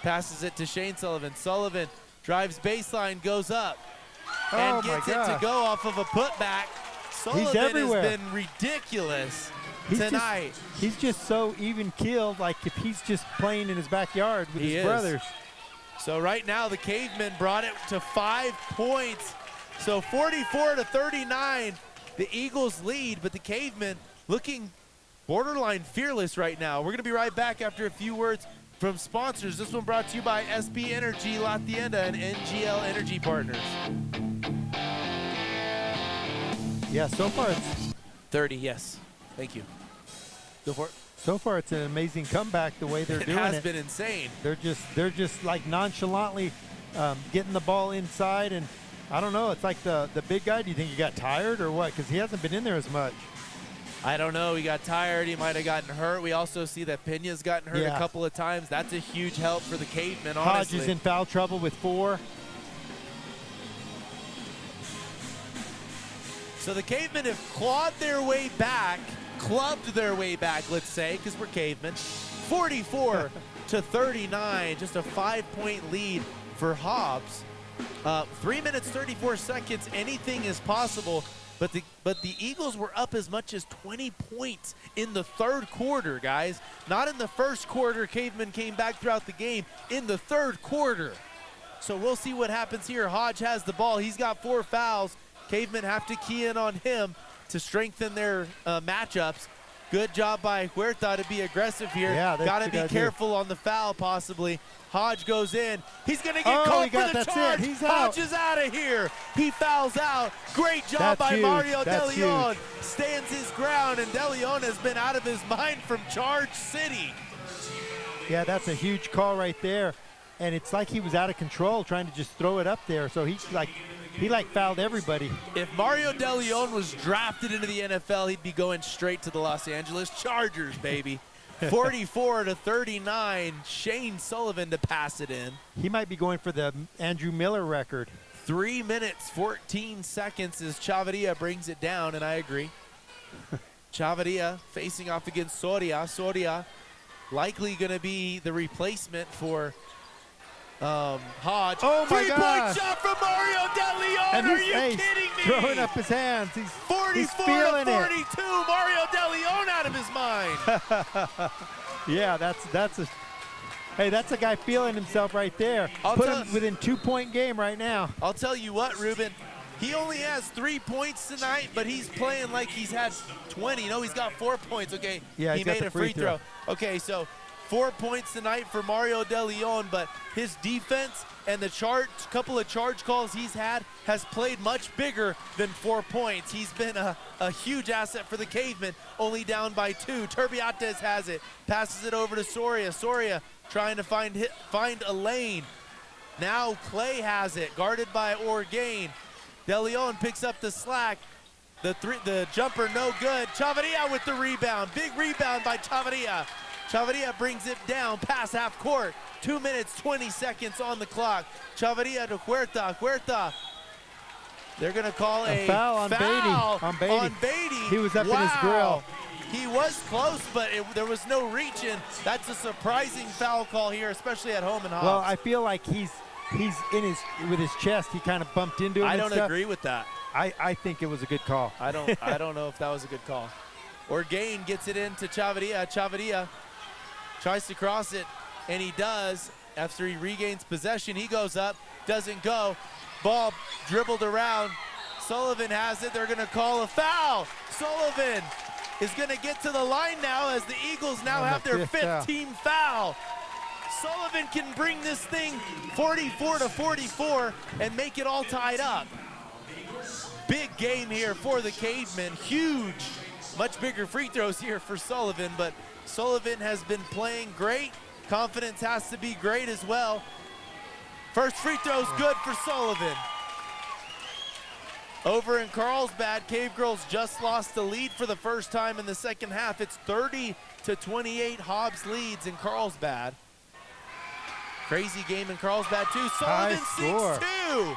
passes it to Shane Sullivan. Sullivan drives baseline, goes up, and gets it to go off of a putback. Sullivan everywhere. has been ridiculous tonight. He's just so even-keeled, like if he's just playing in his backyard with his brothers. So right now the Cavemen brought it to 5 points. So 44-39, the Eagles lead, but the Cavemen looking borderline fearless right now. We're going to be right back after a few words from sponsors. This one brought to you by SB Energy, La Tienda, and NGL Energy Partners. Yeah, so far it's 30, yes. Thank you. Go for it. So far, it's an amazing comeback the way they're doing it. It has been insane. They're just like nonchalantly getting the ball inside, and I don't know. It's like the big guy. Do you think he got tired or what? Because he hasn't been in there as much. I don't know. He got tired. He might have gotten hurt. We also see that Pena's gotten hurt a couple of times. That's a huge help for the Cavemen, honestly. Hodge is in foul trouble with 4. So the Cavemen have clawed their way back, clubbed their way back, let's say, because we're Cavemen. 44-39, just a 5-point lead for Hobbs. 3 minutes, 34 seconds, anything is possible. But the Eagles were up as much as 20 points in the third quarter, guys. Not in the first quarter. Cavemen came back throughout the game. In the third quarter. So we'll see what happens here. Hodge has the ball. He's got 4 fouls. Cavemen have to key in on him to strengthen their matchups. Good job by Huerta to be aggressive here. Yeah, got to be careful on the foul, possibly. Hodge goes in. He's going to get called for the charge. He's Hodge out. is out of here. He fouls out. Great job by Mario De Leon. Stands his ground, and De Leon has been out of his mind from Charge City. Yeah, that's a huge call right there. And it's like he was out of control trying to just throw it up there. So he fouled everybody. If Mario De Leon was drafted into the NFL, he'd be going straight to the Los Angeles Chargers, baby. 44-39, Shane Sullivan to pass it in. He might be going for the Andrew Miller record. 3 minutes, 14 seconds as Chavarria brings it down, and I agree. Chavarria facing off against Soria. Soria likely going to be the replacement for Hodge. Oh my Three-point gosh. shot from Mario Del Leon. And Are he's, you hey, kidding me? throwing up his hands. He's 44 feeling to it. 42. Mario Del Leon out of his mind. Yeah, that's a guy feeling himself right there. Put him within 2-point game right now. I'll tell you what, Ruben. He only has 3 points tonight, but he's playing like he's had 20. No, he's got 4 points. Okay, Yeah, he got made the a free free throw. Okay, so 4 points tonight for Mario Del Leon, but his defense and the couple of charge calls he's had has played much bigger than 4 points. He's been a huge asset for the Cavemen, only down by 2. Turbiates has it, passes it over to Soria. Soria trying to find a lane. Now Clay has it, guarded by Orgain. Del Leon picks up the slack. The jumper no good. Chavarria with the rebound. Big rebound by Chavarria. Chavarria brings it down past half court. 2 minutes, 20 seconds on the clock. Chavarria to Huerta. Huerta. They're going to call a foul on Beatty. On Beatty. He was up in his grill. He was close, but there was no reaching. That's a surprising foul call here, especially at home in Hobbs. Well, I feel like he's with his chest. He kind of bumped into him. I and don't stuff. agree with that. I think it was a good call. I don't know if that was a good call. Orgain gets it into Chavarria. Chavarria tries to cross it, and he does. After he regains possession, he goes up, doesn't go. Ball dribbled around. Sullivan has it. They're going to call a foul. Sullivan is going to get to the line now as the Eagles now have their fifth team foul. Sullivan can bring this thing 44 to 44 and make it all tied up. Big game here for the Cavemen. Huge, much bigger free throws here for Sullivan, but Sullivan has been playing great. Confidence has to be great as well. First free throw's good for Sullivan. Over in Carlsbad, Cave Girls just lost the lead for the first time in the second half. It's 30 to 28. Hobbs leads in Carlsbad. Crazy game in Carlsbad too. Sullivan sinks two.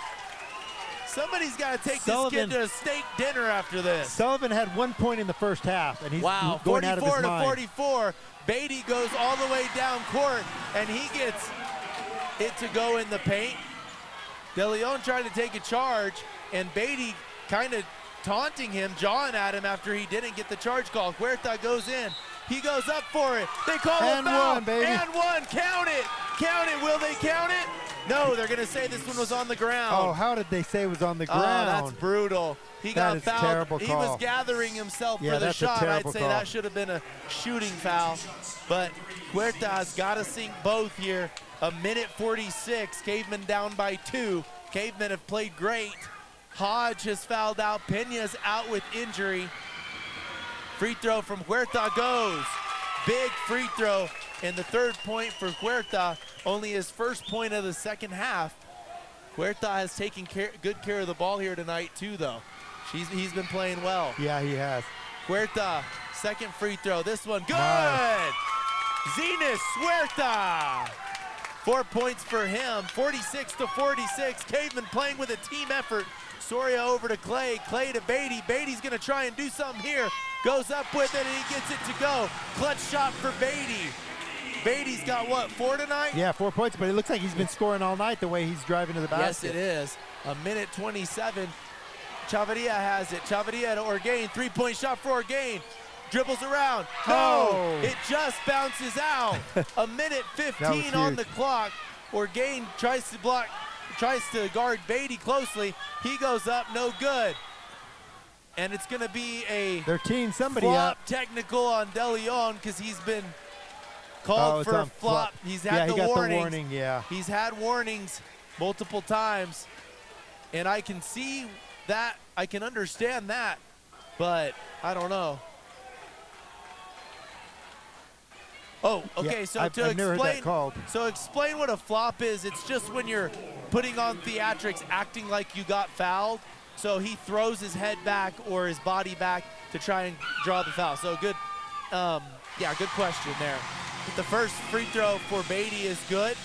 Somebody's got to take this kid to a steak dinner after this. Sullivan had 1 point in the first half, and he's going out of his 44 to mind. 44. Beatty goes all the way down court, and he gets it to go in the paint. De Leon trying to take a charge, and Beatty kind of taunting him, jawing at him after he didn't get the charge call. Huerta goes in. He goes up for it. They call a foul. One, baby. And one. Count it. Count it. Will they count it? No, they're going to say this one was on the ground. Oh, how did they say it was on the ground? Oh, that's brutal. He got fouled. Terrible call. He was gathering himself for the shot. I'd say that should have been a shooting foul. But Huerta's got to sink both here. A minute 46. Cavemen down by 2. Cavemen have played great. Hodge has fouled out. Pena's out with injury. Free throw from Huerta goes. Big free throw. And the third point for Huerta, only his first point of the second half. Huerta has taken good care of the ball here tonight too, though. He's been playing well. Yeah, he has. Huerta, second free throw. This one, good! Nice. Zenas Huerta. 4 points for him, 46 to 46. Cavemen playing with a team effort. Soria over to Clay, Clay to Beatty. Beatty's gonna try and do something here. Goes up with it and he gets it to go. Clutch shot for Beatty. Beatty's got what, 4 tonight? Yeah, 4 points, but it looks like he's been scoring all night the way he's driving to the basket. Yes, it is. A minute 27. Chavarria has it. Chavarria to Orgain. 3-point shot for Orgain. Dribbles around. No! Oh. It just bounces out. A minute 15 on the clock. Orgain tries to guard Beatty closely. He goes up, no good. And it's going to be a they're teeing somebody flop up. technical on De Leon because he's been called for a flop. He's had the warning. Yeah. He's had warnings multiple times. And I can see that. I can understand that. But I don't know. Oh, okay, yeah, so I've never heard that called. So explain what a flop is. It's just when you're putting on theatrics, acting like you got fouled. So he throws his head back or his body back to try and draw the foul. So good, good question there. But the first free throw for Beatty is good.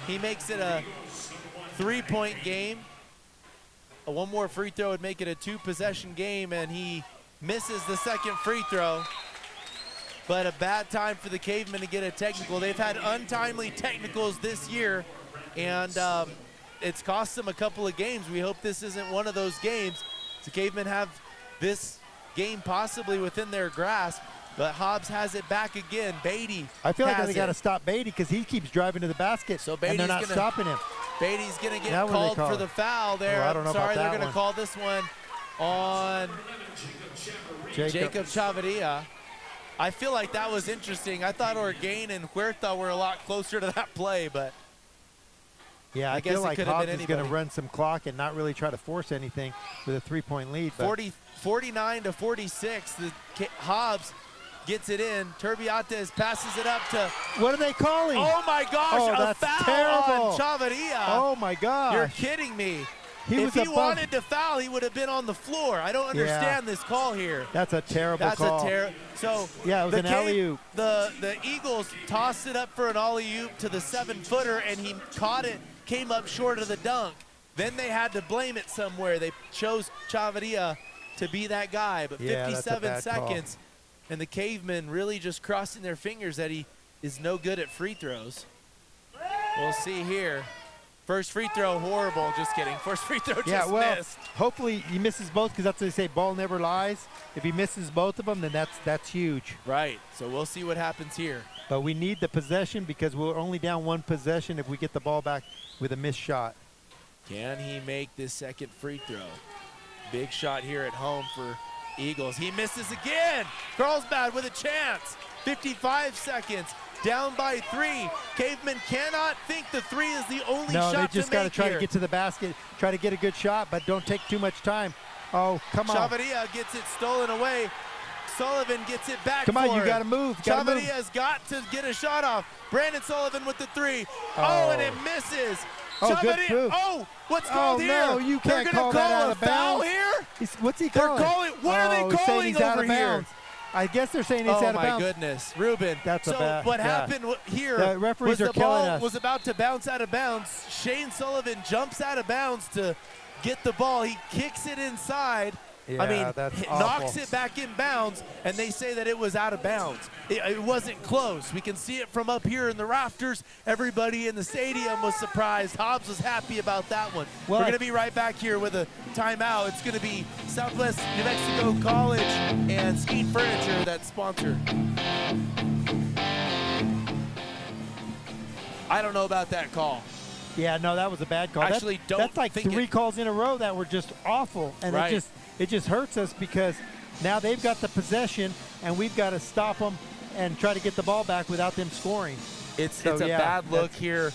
He makes it a 3-point game. one more free throw would make it a 2-possession game, and he misses the second free throw. But a bad time for the Cavemen to get a technical. They've had untimely technicals this year, and it's cost them a couple of games. We hope this isn't one of those games. The Cavemen have this game possibly within their grasp, but Hobbs has it back again. Beatty I feel like has they got to stop Beatty because he keeps driving to the basket, So and Beatty's they're not stopping him. Beatty's going to get Now what do they called call for it? the foul there. Oh, I don't know Sorry, about they're that going to one. call this one on Jacob Chavarria. I feel like that was interesting. I thought Orgain and Huerta were a lot closer to that play, but Yeah, I guess feel it like could have Hobbs been is going to anybody. run some clock and not really try to force anything with a 3-point lead. But 49 to 46. Hobbs gets it in. Turbiates passes it up to. what are they calling? Oh my gosh! Oh, a that's foul terrible. on Chavarria. Oh, my gosh. You're kidding me. He If was he above- wanted to foul, he would have been on the floor. I don't understand this call here. That's a terrible That's call. a terrible. So Yeah, it was the an alley-oop. The Eagles tossed it up for an alley-oop to the 7-footer, and he caught it, came up short of the dunk. Then they had to blame it somewhere. They chose Chavarria to be that guy, but Yeah, that's a 57 bad call. seconds, and the Cavemen really just crossing their fingers that he is no good at free throws. We'll see here. First free throw, horrible. Just kidding. First free throw Yeah, just well, missed. hopefully he misses both because that's what they say, ball never lies. If he misses both of them, then that's huge. Right, so we'll see what happens here. But we need the possession because we're only down one possession if we get the ball back with a missed shot. Can he make this second free throw? Big shot here at home for Eagles. He misses again. Carlsbad with a chance. 55 seconds. Down by 3. Cavemen cannot think the 3 is the only No, shot they just to got to make try here. to get to the basket, try to get a good shot, but don't take too much time. Oh, come on. Chavarria gets it stolen away. Sullivan gets it back Come on, for you him. got to move. Gotta move. Chavarria's got to get a shot off. Brandon Sullivan with the 3. Oh, and it misses. Oh, good Chavarria. move. Oh, what's called here? No, you They're can't gonna call that out a of foul bounds. here? What's he They're calling? calling. What are they he's saying calling he's out over of here? bounds. I guess they're saying he's Oh out of my bounds. goodness, Ruben. That's a so bad- what yeah. happened here The referees was are the killing ball us. was about to bounce out of bounds. Shane Sullivan jumps out of bounds to get the ball. He kicks it inside. Yeah, I mean, that's knocks awful. it back in bounds, and they say that it was out of bounds. It wasn't close. We can see it from up here in the rafters. Everybody in the stadium was surprised. Hobbs was happy about that one. Well, We're going to be right back here with a timeout. It's going to be Southwest New Mexico College and Skeet Furniture that sponsor. I don't know about that call. Yeah, no, that was a bad call. Actually, that's like think 3 it- calls in a row that were just awful, and Right. it just hurts us because now they've got the possession, and we've got to stop them and try to get the ball back without them scoring. It's So, a yeah, bad look that's- here.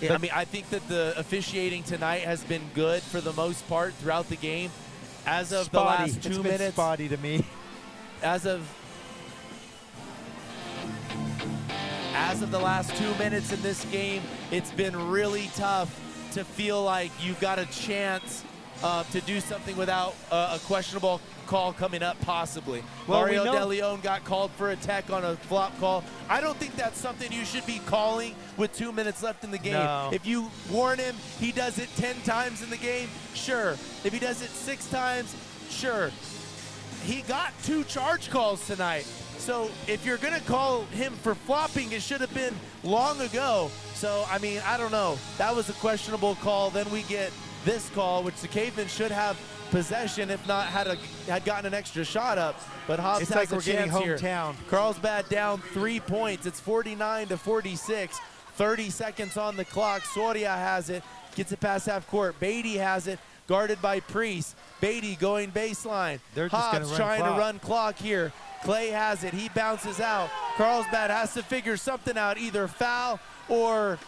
I but- mean, I think that the officiating tonight has been good for the most part throughout the game. As of the Spotty. last 2 It's been minutes, spotty to me. as of the last 2 minutes in this game, it's been really tough to feel like you've got a chance to do something without a questionable call coming up possibly. Well, we Mario know- De Leon got called for a tech on a flop call. I don't think that's something you should be calling with 2 minutes left in the game. No. If you warn him, he does it 10 times in the game, sure. If he does it 6 times, sure. He got 2 charge calls tonight. So if you're going to call him for flopping, it should have been long ago. So, I mean, I don't know. That was a questionable call. Then we get this call, which the Cavemen should have possession, if not had gotten an extra shot up. But Hobbs It's has like a we're getting chance here. hometown. Carlsbad down 3 points. It's 49 to 46. 30 seconds on the clock. Soria has it. Gets it past half court. Beatty has it. Guarded by Priest. Beatty going baseline. They're just gonna Hobbs run trying clock. to run clock here. Clay has it. He bounces out. Carlsbad has to figure something out, either foul or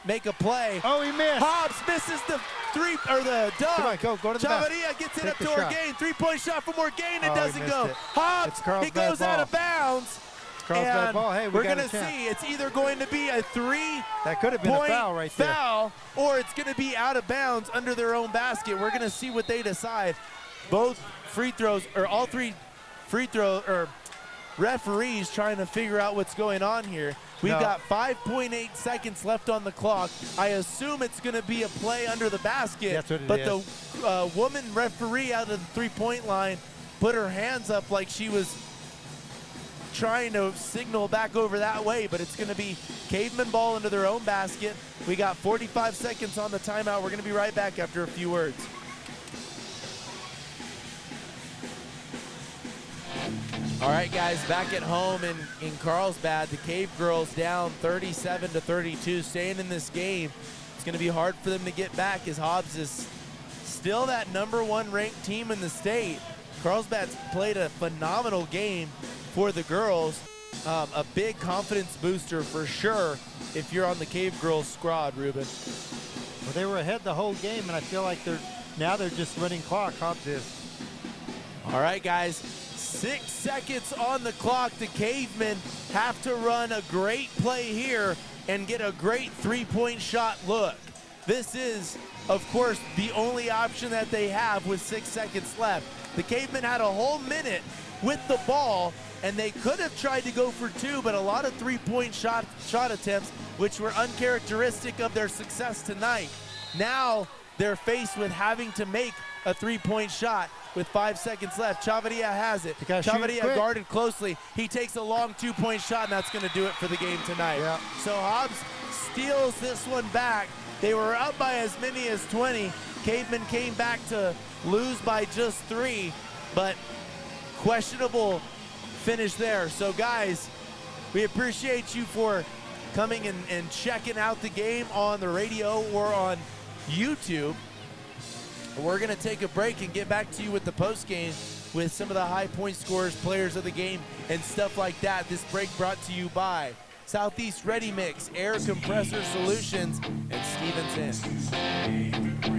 make a play. Oh, he missed. Hobbs misses the 3 or the dunk. Come on, go to the basket. Chavarria gets it Take up the to shot. Orgain. 3-point shot from Orgain. It Oh, he doesn't missed go. it. Hobbs, It's he Carlsbad goes out ball. of bounds. Carlsbad And ball. Hey, we're got going a to chance. see. It's either going to be a 3 That could have been a point foul right there. foul, or it's going to be out of bounds under their own basket. We're going to see what they decide. Both free throws, or all 3 free throw, or referees trying to figure out what's going on here. We've No. got 5.8 seconds left on the clock. I assume it's going to be a play under the basket. That's what it but is. the woman referee out of the three-point line put her hands up like she was trying to signal back over that way, but it's going to be Cavemen ball into their own basket. We got 45 seconds on the timeout. We're going to be right back after a few words. All right, guys, back at home in Carlsbad, the Cave girls down 37-32, staying in this game. It's going to be hard for them to get back as Hobbs is still that #1 ranked team in the state. Carlsbad's played a phenomenal game for the girls. A big confidence booster for sure if you're on the Cave girls squad, Ruben. Well, they were ahead the whole game, and I feel like they're just running clock. Hobbs is. All right, guys, 6 seconds on the clock. The Cavemen have to run a great play here and get a great three-point shot look. This is, of course, the only option that they have with 6 seconds left. The Cavemen had a whole minute with the ball, and they could have tried to go for two, but a lot of three-point shot attempts, which were uncharacteristic of their success tonight. Now they're faced with having to make a three-point shot with 5 seconds left. Chavarria has it. Chavarria guarded closely. He takes a long two-point shot, and that's going to do it for the game tonight. Yeah. So Hobbs steals this one back. They were up by as many as 20. Cavemen came back to lose by just 3, but questionable finish there. So guys, we appreciate you for coming and checking out the game on the radio or on YouTube. We're going to take a break and get back to you with the post game with some of the high point scorers, players of the game, and stuff like that. This break brought to you by Southeast Ready Mix, Air Compressor Solutions, and Stevens Inn.